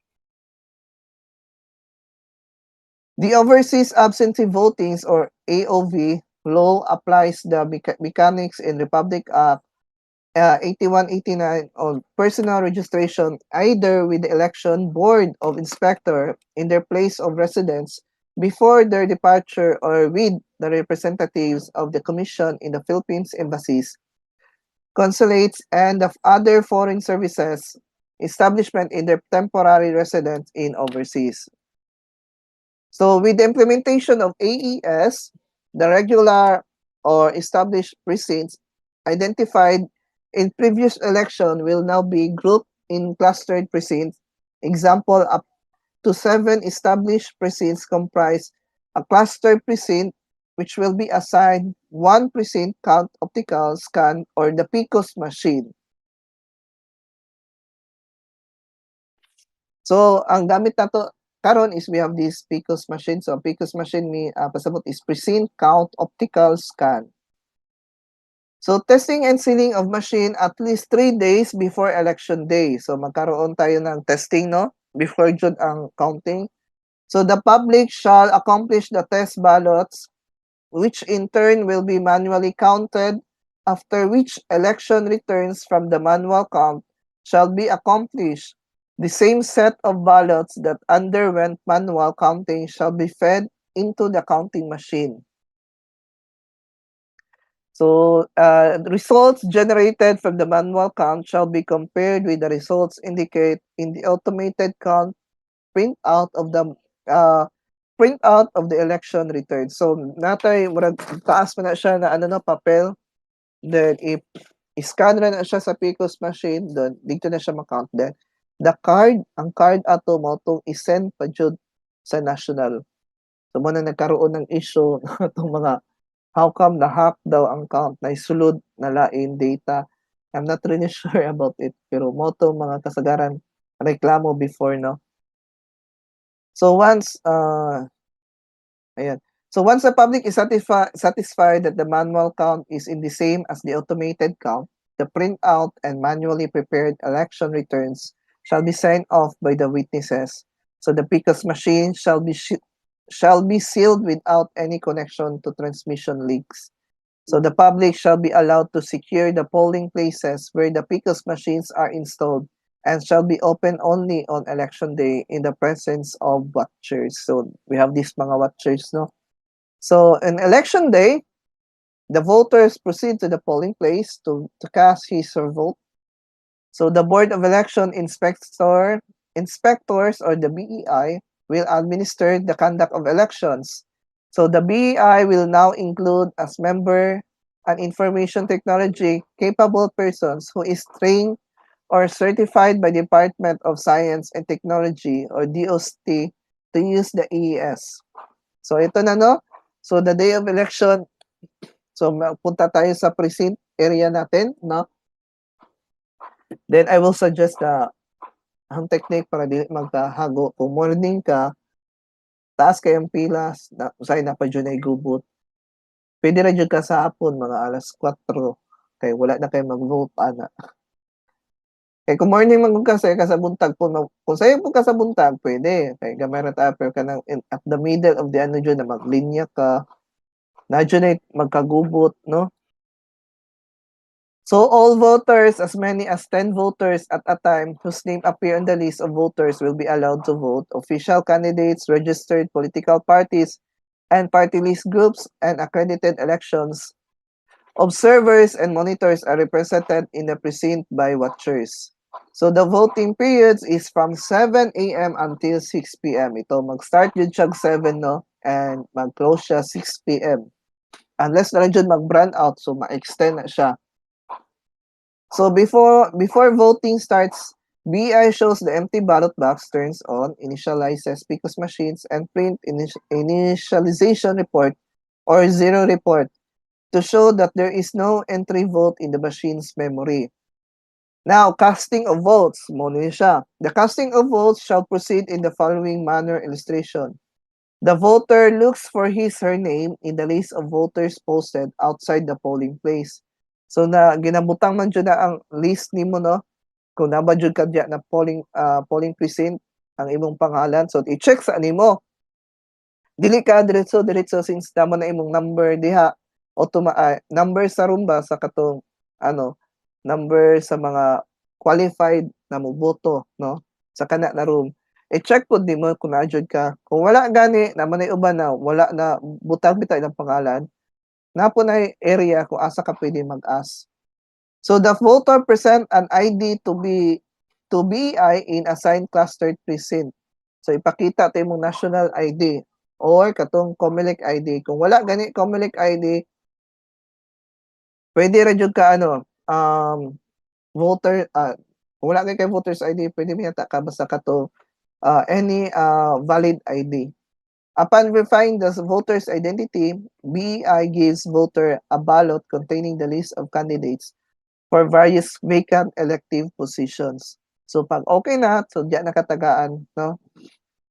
The Overseas Absentee Votings or AOV law applies the mechanics in Republic Act 8189 on personal registration either with the election board of inspector in their place of residence before their departure or with the representatives of the Commission in the Philippines embassies, consulates, and of other foreign services establishment in their temporary residence in overseas. So with the implementation of AES, the regular or established precincts identified in previous election will now be grouped in clustered precincts. Example, up to 7 established precincts comprise a cluster precinct which will be assigned 1 precinct count optical scan or the PICOS machine. So ang gamit nato karon is we have this PICOS machine. So PICOS machine pasabot is precinct count optical scan. So testing and sealing of machine at least 3 days before election day. So magkaroon tayo ng testing no before jud ang counting. So the public shall accomplish the test ballots which in turn will be manually counted, after which election returns from the manual count shall be accomplished The same set of ballots that underwent manual counting shall be fed into the counting machine. So, results generated from the manual count shall be compared with the results indicate in the automated count printout of the election return. So, natay murag taas pa na siya na ano no papel. Then if i-scan ra na siya sa PCOS machine, then dito na siya ma-count. Then ang card ato mo tong i-send pa jud sa national. So mo na nagkaroon ng issue itong mga how come na-hack daw ang count na isulod na lain data. I'm not really sure about it, pero mo to mga kasagaran reklamo before, no? So once ayan. So once the public is satisfied that the manual count is in the same as the automated count, the printout and manually prepared election returns shall be signed off by the witnesses. So the PCOS machine shall be sealed without any connection to transmission links. So the public shall be allowed to secure the polling places where the PCOS machines are installed and shall be open only on election day in the presence of watchers. So we have these mga watchers, no? So on election day, the voters proceed to the polling place to cast his or vote. So the Board of Election Inspectors or the BEI will administer the conduct of elections. So the BEI will now include as member an information technology capable persons who is trained or certified by Department of Science and Technology or DOST to use the EES. So ito na, no? So the day of election, so punta tayo sa precinct area natin, no? Then I will suggest ang technique para dili magkahago. Kung morning ka, taas kayong pilas, usay na pa dyan ay gubot. Pwede rin dyan ka sa hapon, mga alas 4, kay wala na kayo mag-vote, ana. Kay kung morning magod ka, sayo ka sa buntag po, kung sayo po ka sa buntag, pwede. Kay gamay rat pero ka nang at the middle of the ano dyan, na maglinya ka, na dyan ay magkagubot, no? So all voters, as many as 10 voters at a time whose name appear on the list of voters will be allowed to vote. Official candidates, registered political parties, and party list groups and accredited elections. Observers and monitors are represented in the precinct by watchers. So the voting periods is from 7 a.m. until 6 p.m. Ito, mag-start yun siya 7, no? And mag-close siya 6 p.m. Unless na rin dyan mag-brand out, so ma-extend na siya. So before voting starts, BI shows the empty ballot box, turns on, initializes PCOS machines, and print initialization report or zero report to show that there is no entry vote in the machine's memory. Now, casting of votes, muna siya. The casting of votes shall proceed in the following manner illustration. The voter looks for his/her name in the list of voters posted outside the polling place. So na ginabutang man jud na ang list nimo, no? Kung naba jud ka diya na polling precinct ang imong pangalan, so i-check sa nimo. Dili ka diretso since damo na imong number diha number sa room ba sa katong ano, number sa mga qualified na moboto, no? Sa kana na room. I-check pod nimo kung naa jud ka. Kung wala gani naman ay uban na wala na butang bitaw ilang pangalan, napo na area kung asa ka pwede mag-ask. So the voter present an ID to BI in assigned clustered precinct. So ipakita to imong national ID or katong COMELEC ID. Kung wala gani COMELEC ID, pwede ra jud ka ano, voter kung wala kay voters ID, pwede mo yata ka basta kato any valid ID. Upon verifying the voter's identity, BI gives voter a ballot containing the list of candidates for various vacant elective positions. So pag okay na, so diyan nakatagaan, no?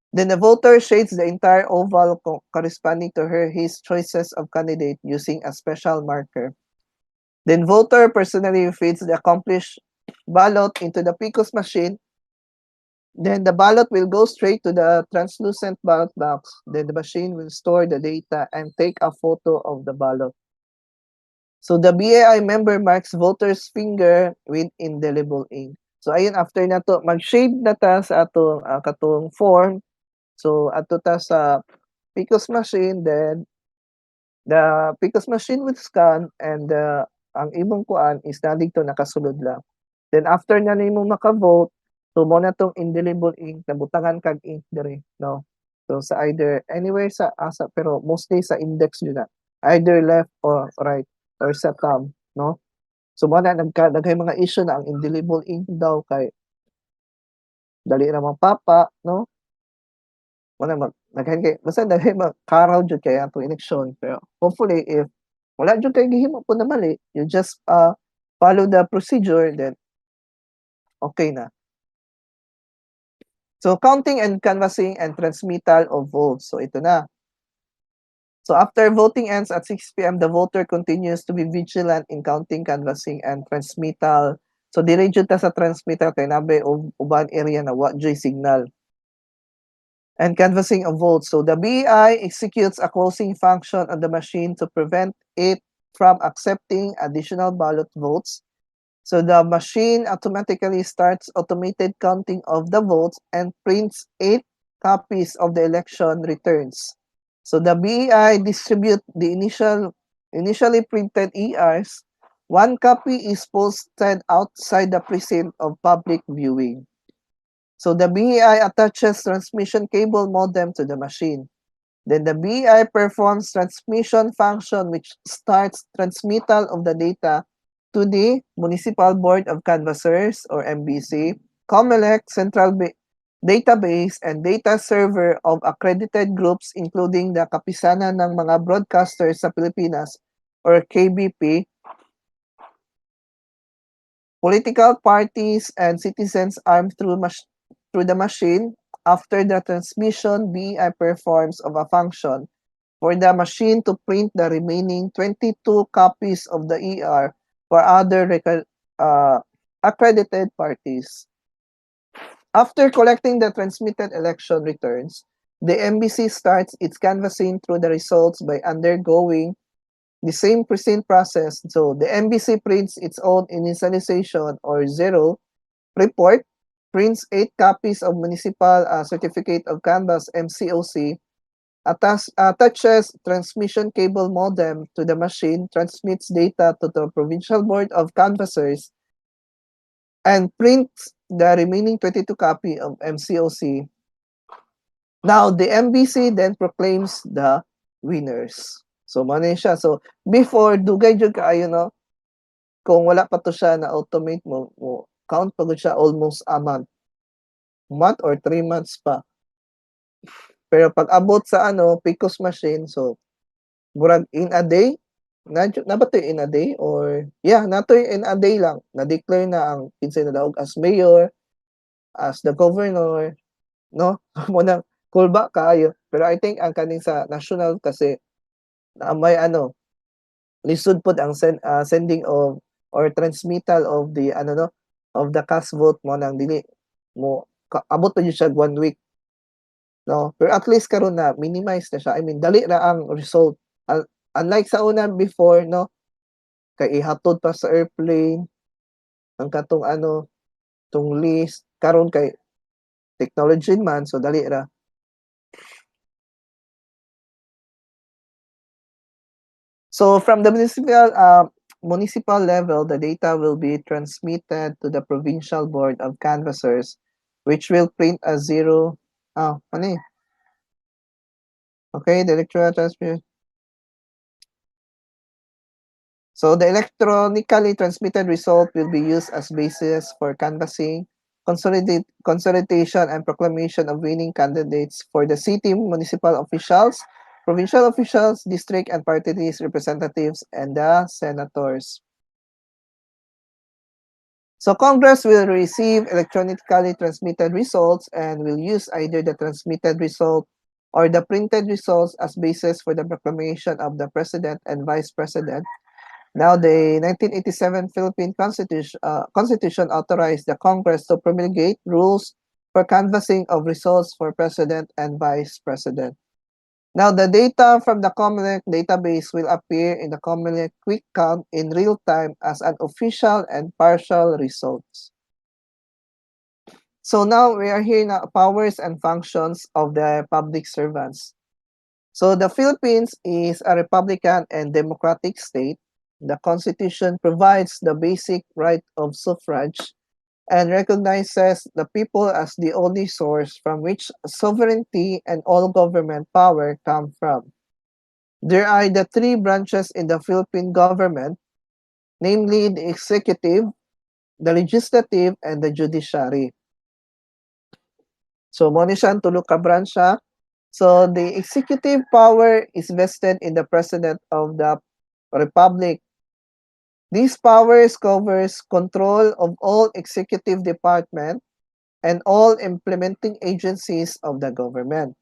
Then the voter shades the entire oval corresponding to his choices of candidate using a special marker. Then voter personally feeds the accomplished ballot into the PCOS machine. Then the ballot will go straight to the translucent ballot box. Then the machine will store the data and take a photo of the ballot. So the BAI member marks voter's finger with indelible ink. So ayun, after nato mag-shade na ta sa atong katong form, so adto ta sa PCOS machine, then the PCOS machine will scan and ang imong kuan is na dito nakasulod lang. Then after na nimo maka-vote, so mo na 'tong indelible ink, nabutangan kag ink diri, no? So sa either anywhere sa asa, pero mostly sa index jud na, either left or right or sa thumb, no? So mo na daghay mga issue na ang indelible ink daw kay dali ra mapapa, no? Mo na daghan kay basta daghay karaw jud kay atong eleksyon, pero hopefully if wala jud kay gihimo pud na mali, you just follow the procedure, then okay na. So counting and canvassing and transmittal of votes. So ito na. So after voting ends at 6 p.m., the voter continues to be vigilant in counting, canvassing, and transmittal. So dili jud ta sa transmittal kay nabe uban area na wa joy signal. And canvassing of votes. So the BI executes a closing function on the machine to prevent it from accepting additional ballot votes. So the machine automatically starts automated counting of the votes and prints 8 copies of the election returns. So the BEI distribute the initially printed ERs. 1 copy is posted outside the precinct of public viewing. So the BEI attaches transmission cable modem to the machine. Then the BEI performs transmission function which starts transmittal of the data to the Municipal Board of Canvassers or MBC, COMELEC Central Database and Data Server of accredited groups including the Kapisanan ng mga Broadcasters sa Pilipinas or KBP, political parties and citizens armed through the machine. After the transmission, BI performs of a function for the machine to print the remaining 22 copies of the ER for other accredited parties. After collecting the transmitted election returns, the MBC starts its canvassing through the results by undergoing the same precinct process. So the MBC prints its own initialization or zero report, prints 8 copies of Municipal Certificate of Canvass MCOC, attaches transmission cable modem to the machine, transmits data to the Provincial Board of Canvassers, and prints the remaining 22 copy of MCOC. Now, the MBC then proclaims the winners. So, mano siya. So, before, dugay jud kaayo, no? Kung wala pa to siya na automate mo count pagod siya almost a month or 3 months pa. Pero pag abot sa PCOS machine, so murag in a day, na ba in a day or yeah, natoy in a day lang. Na-declare na ang kinsay na daog as mayor, as the governor, no? Mo nang kulba kaayo. Pero I think ang kaning sa national kasi na may lisod pod ang sending of or transmittal of the no of the cast vote mo nang dili mo abot pa siya 1 week, no? Pero at least karon na minimize na siya. I mean, dali ra ang result. Unlike sa una before, no? Kay ihatod pa sa airplane ang katong tong list. Karon kay technology man, so dali ra. So from the municipal level, the data will be transmitted to the Provincial Board of Canvassers, which will print a zero. Ano eh? Okay, the electoral transmission. So the electronically transmitted result will be used as basis for canvassing, consolidation, and proclamation of winning candidates for the city municipal officials, provincial officials, district and party list representatives, and the senators. So Congress will receive electronically transmitted results and will use either the transmitted result or the printed results as basis for the proclamation of the president and vice president. Now, the 1987 Philippine Constitution authorized the Congress to promulgate rules for canvassing of results for president and vice president. Now, the data from the COMELEC database will appear in the COMELEC Quick Count in real time as an official and partial results. So now we are here now, powers and functions of the public servants. So the Philippines is a republican and democratic state. The Constitution provides the basic right of suffrage and recognizes the people as the only source from which sovereignty and all government power come from. There are the three branches in the Philippine government, namely the executive, the legislative, and the judiciary. So, mo ni siya ang tulo ka branch siya. So, the executive power is vested in the President of the Republic. These powers covers control of all executive department and all implementing agencies of the government.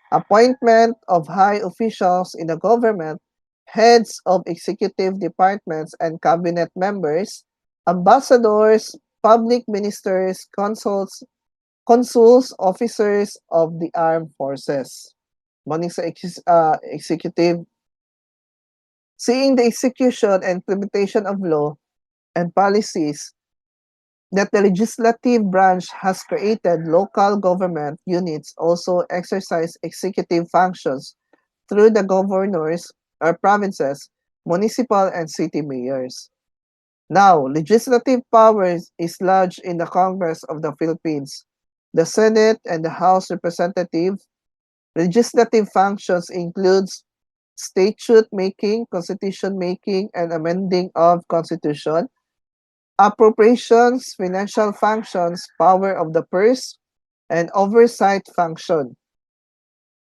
Appointment of high officials in the government, heads of executive departments and cabinet members, ambassadors, public ministers, consuls, officers of the armed forces. Morning sa executive. Seeing the execution and implementation of law and policies that the legislative branch has created, local government units also exercise executive functions through the governors or provinces, municipal and city mayors. Now, legislative powers is lodged in the Congress of the Philippines, the Senate and the House Representative. Legislative functions includes statute making, constitution making, and amending of constitution, appropriations, financial functions, power of the purse, and oversight function,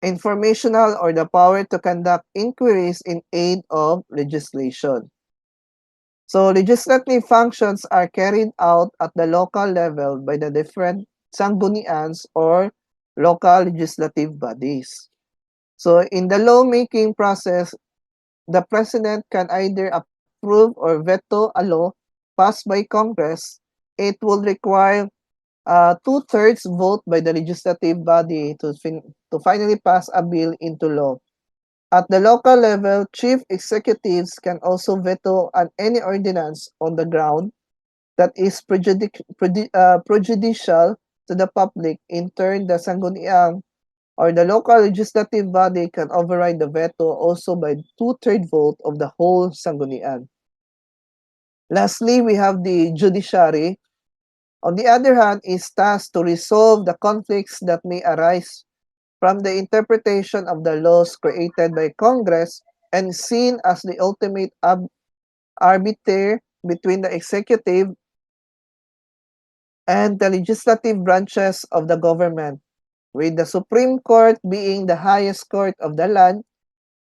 informational or the power to conduct inquiries in aid of legislation. So legislative functions are carried out at the local level by the different sanggunians or local legislative bodies. So in the lawmaking process, the president can either approve or veto a law passed by Congress. It will require two-thirds vote by the legislative body to finally pass a bill into law. At the local level, chief executives can also veto any ordinance on the ground that is prejudicial to the public. In turn, the sangguniang or the local legislative body can override the veto also by two-thirds vote of the whole sanggunian. Lastly, we have the judiciary. On the other hand, is tasked to resolve the conflicts that may arise from the interpretation of the laws created by Congress and seen as the ultimate arbiter between the executive and the legislative branches of the government, with the Supreme Court being the highest court of the land.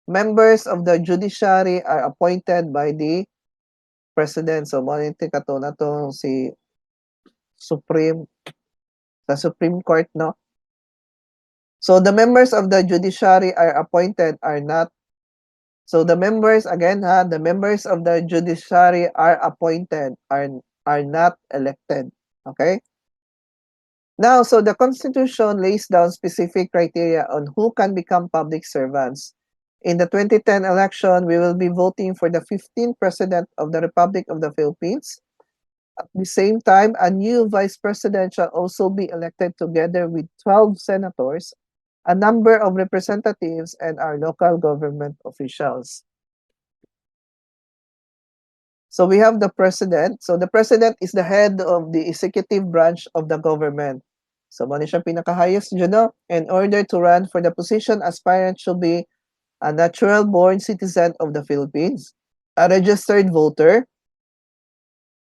Members of the judiciary are appointed by the president. So, mo ni kato na to si Supreme sa Supreme Court, no? So the members of the judiciary are appointed are not. So the members again the members of the judiciary are appointed are not elected. Okay? Now, so the Constitution lays down specific criteria on who can become public servants. In the 2010 election, we will be voting for the 15th President of the Republic of the Philippines. At the same time, a new Vice President shall also be elected together with 12 senators, a number of representatives, and our local government officials. So we have the President. So the President is the head of the executive branch of the government. So mo ni siya pinaka-highest dyan, no? In order to run for the position, aspirant should be a natural-born citizen of the Philippines, a registered voter,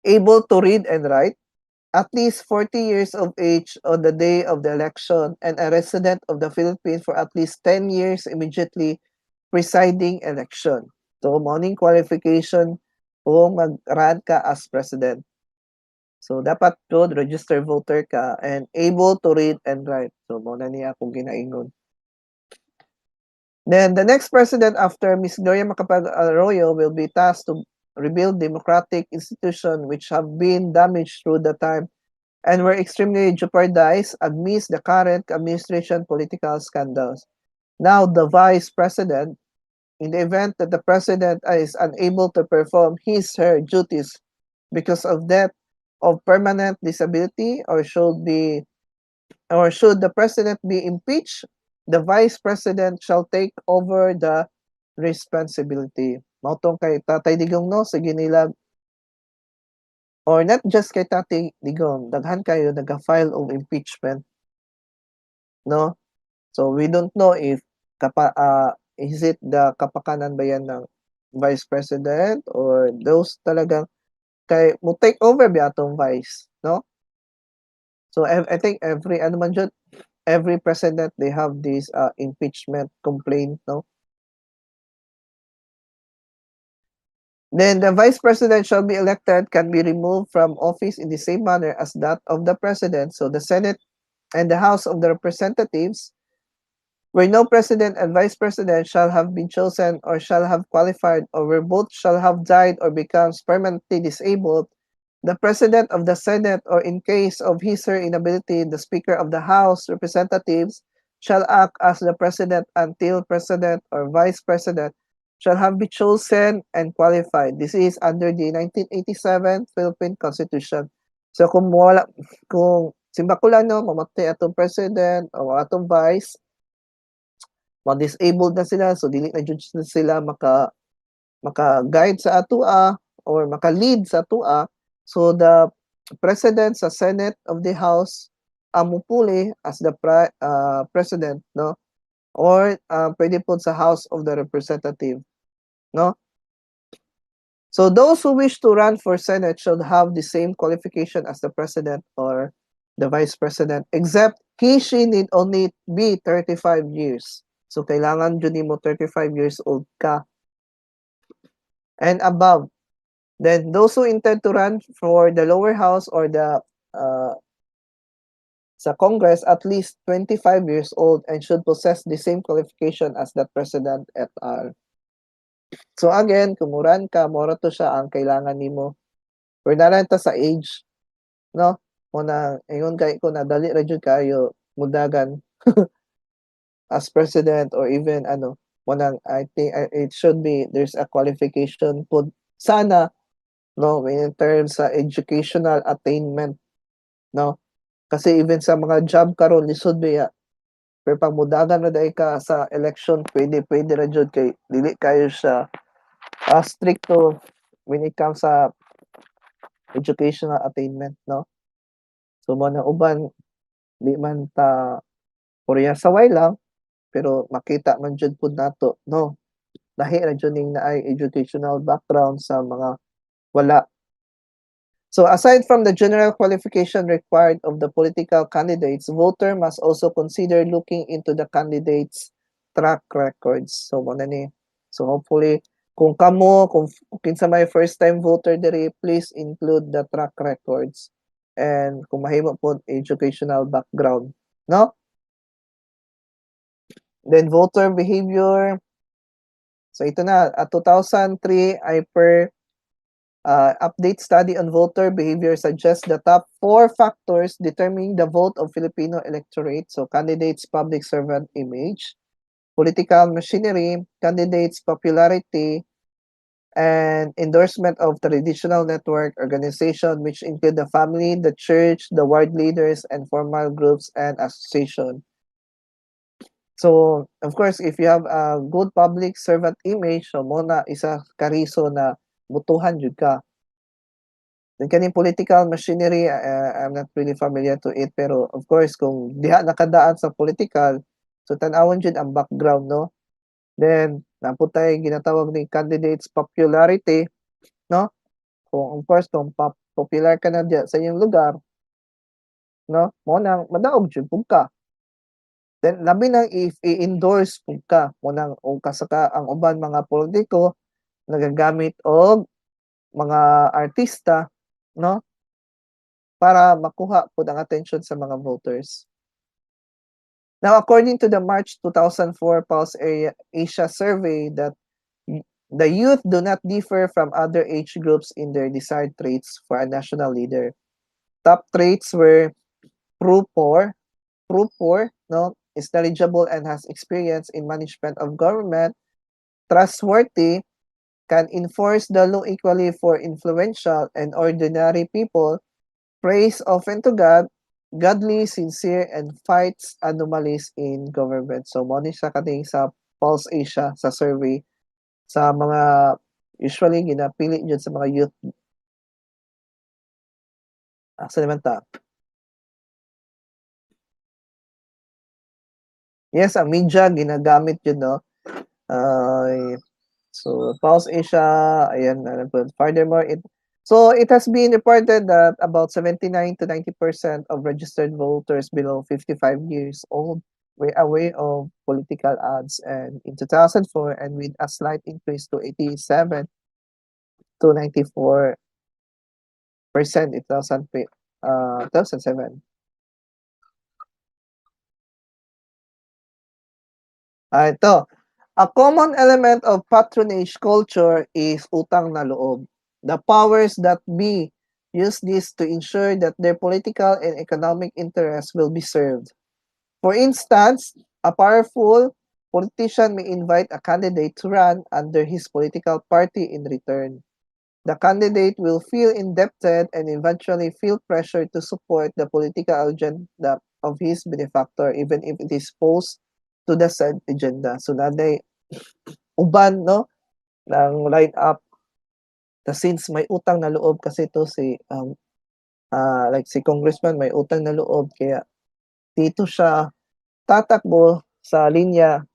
able to read and write, at least 40 years of age on the day of the election, and a resident of the Philippines for at least 10 years immediately preceding election. So, morning qualification kung mag-run ka as president. So, dapat good, registered voter ka, and able to read and write. So, muna niya akong ginaingon. Then, the next president after Ms. Gloria Macapagal-Arroyo will be tasked to rebuild democratic institutions which have been damaged through the time and were extremely jeopardized amidst the current administration political scandals. Now, the vice president, in the event that the president is unable to perform his/her duties because of death, of permanent disability, or should be or should the president be impeached, the vice president shall take over the responsibility. Mautong kay Tatay Digong no, sige nila, or not just kay Tatay Digong, daghan kayo naga-file og impeachment, no? So we don't know if is it the kapakanan ba yan ng vice president or those talagang kay mo take over ba atong vice, no? So I think every ano man jud, every president they have this impeachment complaint, no? Then the vice president shall be elected, can be removed from office in the same manner as that of the president. So the Senate and the House of the Representatives, where no president and vice president shall have been chosen or shall have qualified, or where both shall have died or becomes permanently disabled, the president of the Senate, or in case of his or her inability, the Speaker of the House Representatives shall act as the president until president or vice president shall have been chosen and qualified. This is under the 1987 Philippine Constitution. So kung simba ko lang no, mamatay atong president o atong vice, ma-disabled na sila, so dili na jud sila maka-guide sa atua or maka-lead sa atua. So the president sa Senate of the House mupuli as the president, no? Or pwede po sa House of the Representative, no? So those who wish to run for Senate should have the same qualification as the president or the vice president, except she need only be 35 years. So kailangan jud nimo 35 years old ka and above. Then those who intend to run for the lower house or the sa Congress at least 25 years old and should possess the same qualification as the president et al. So again, kung muran ka, mora to siya ang kailangan nimo. Or naran ta sa age, no? Muna, ingon kay ko na dali ra jud kayo mudagan as president or even ano, muna, I think it should be there's a qualification po sana, no, in terms sa educational attainment, no? Kasi even sa mga job karon lisod ba pero pag mudagan na dai ka sa election, pwede ra jud kay dili kayo siya stricto when it comes sa educational attainment, no? So mo na uban di man ta Korea saway lang pero makita man jud pud nato, no? Lahi ra jud ning naay educational background sa mga wala. So aside from the general qualification required of the political candidates, voter must also consider looking into the candidates' track records. So mo na ni. So hopefully kung kinsa may first time voter diri, please include the track records and kung mahimo po educational background, no? Then voter behavior. So ito na, at 2003 ay per update study on voter behavior suggests the top 4 factors determining the vote of Filipino electorate. So candidates' public servant image, political machinery, candidates' popularity, and endorsement of traditional network organization, which include the family, the church, the ward leaders, and formal groups and association. So, of course, if you have a good public servant image, so muna isa kariso na butuhan jud ka. Then kaning political machinery, I'm not really familiar to it, pero of course, kung diha nakadaan sa political, so tan-awon jud ang background, no? Then, naputay ginatawag ni candidates popularity, no? Kung of course, kung popular ka na diya sa iyong lugar, no? Mo nang madaog jud pud ka. Then labi na if i-endorse pud ka, mo nang o kasaka ang uban mga politiko nagagamit og mga artista, no? Para makuha pud ang attention sa mga voters. Now, according to the March 2004 Pulse Asia survey, that the youth do not differ from other age groups in their desired traits for a national leader. Top traits were pro-poor, no, is knowledgeable and has experience in management of government, trustworthy, can enforce the law equally for influential and ordinary people, prays often to God, godly, sincere, and fights anomalies in government. So, mo ni siya kaning sa Pulse Asia sa survey sa mga usually ginapili jud sa mga youth. Asa naman ta? Yes, ang media ginagamit yun, no? Uh, so, Pulse Asia, ayan, furthermore, it has been reported that about 79 to 90% of registered voters below 55 years old were aware of political ads, and in 2004, and with a slight increase to 87 to 94% in 2007. Ito, a common element of patronage culture is utang na loob. The powers that be use this to ensure that their political and economic interests will be served. For instance, a powerful politician may invite a candidate to run under his political party in return. The candidate will feel indebted and eventually feel pressure to support the political agenda of his benefactor even if it is opposed to the said agenda. So naday uban no ng line up since may utang na loob kasi to si like si congressman may utang na loob kaya dito siya tatakbo sa linya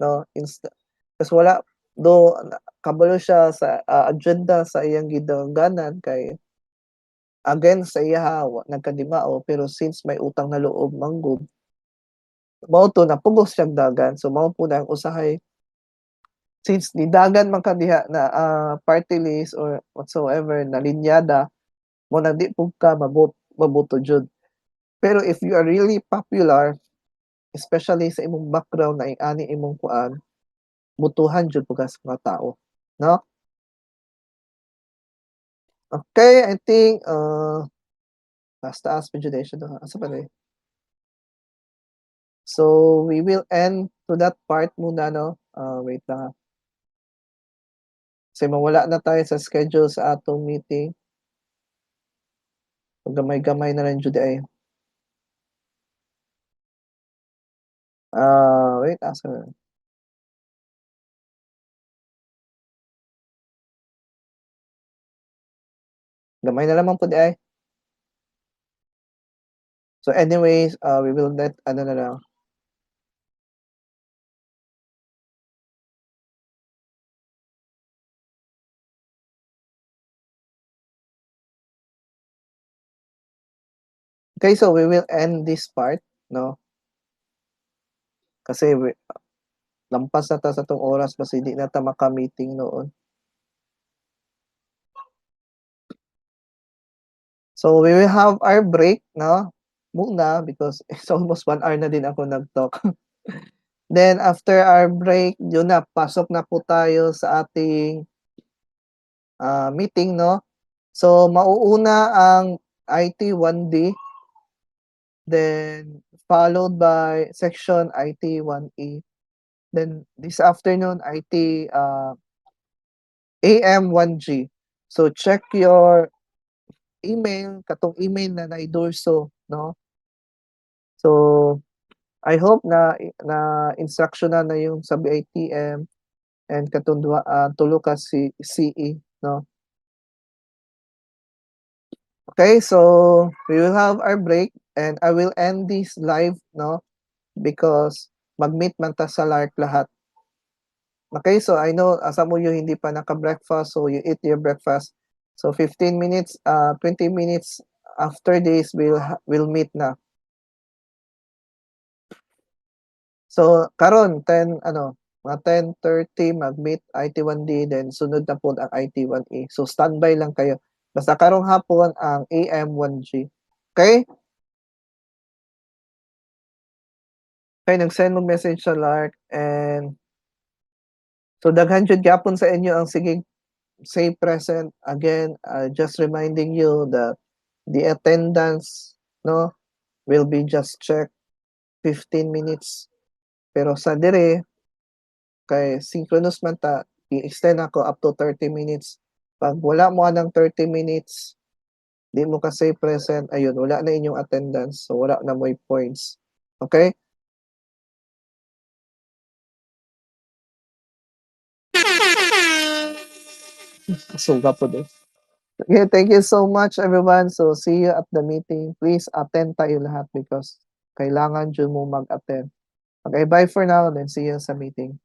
no kasi wala do kabalo siya sa agenda sa iyang gidangganan kay against sa iya nagkadimao pero since may utang na loob manggod mao to napugos siyang dagan so mao po na ang usahay since nidagan man ka diha na party list or whatsoever na linyada mo na di pug ka maboto jud pero if you are really popular especially sa imong background na ani imong kuan botohan jud pug sa mga tao no. Okay, I think taas prejudice do asa pa rin. So we will end to that part muna no. Wait lang ha. Kasi mawala na tayo sa schedule sa atong meeting. Gamay-gamay na lang jud ay. Wait asa na. Gamay na lamang pud ay. So anyways, we will let ano na lang. Okay, so we will end this part, no? Kasi lampas na ta sa tong oras basta hindi na ta maka-meeting noon. So we will have our break, no? Muna because it's almost 1 hour na din ako nag-talk. Then after our break, yun na, pasok na po tayo sa ating meeting, no? So mauuna ang IT 1D, then followed by section IT 1A. Then this afternoon, IT AM 1G. So check your email, katong email na naidurso, no? So I hope na instruction na yung sa BITM and katong tulo ka si CE, no? Okay, so we will have our break and I will end this live, no? Because mag-meet man ta sa LARC lahat. Okay, so I know some of you hindi pa naka-breakfast, so you eat your breakfast. So 15 minutes, 20 minutes after this, we'll meet na. So karon 10 mga 10:30 mag-meet IT1D then sunod na pod ang IT1A. So standby lang kayo. Basta karong hapon ang AM1G. Okay? Okay, nag-send mo message sa LARC and so daghan jud gyapon sa inyo ang sige say present again just reminding you that the attendance no will be just checked 15 minutes pero sa dire kay synchronous man ta i-extend ako up to 30 minutes pag wala mo ng 30 minutes di mo kasi present, ayun, wala na inyong attendance. So, wala na mo'y points. Okay? Suga po din. Okay, thank you so much everyone. So, see you at the meeting. Please attend tayo lahat because kailangan dyan mo mag-attend. Okay, bye for now, then see you sa meeting.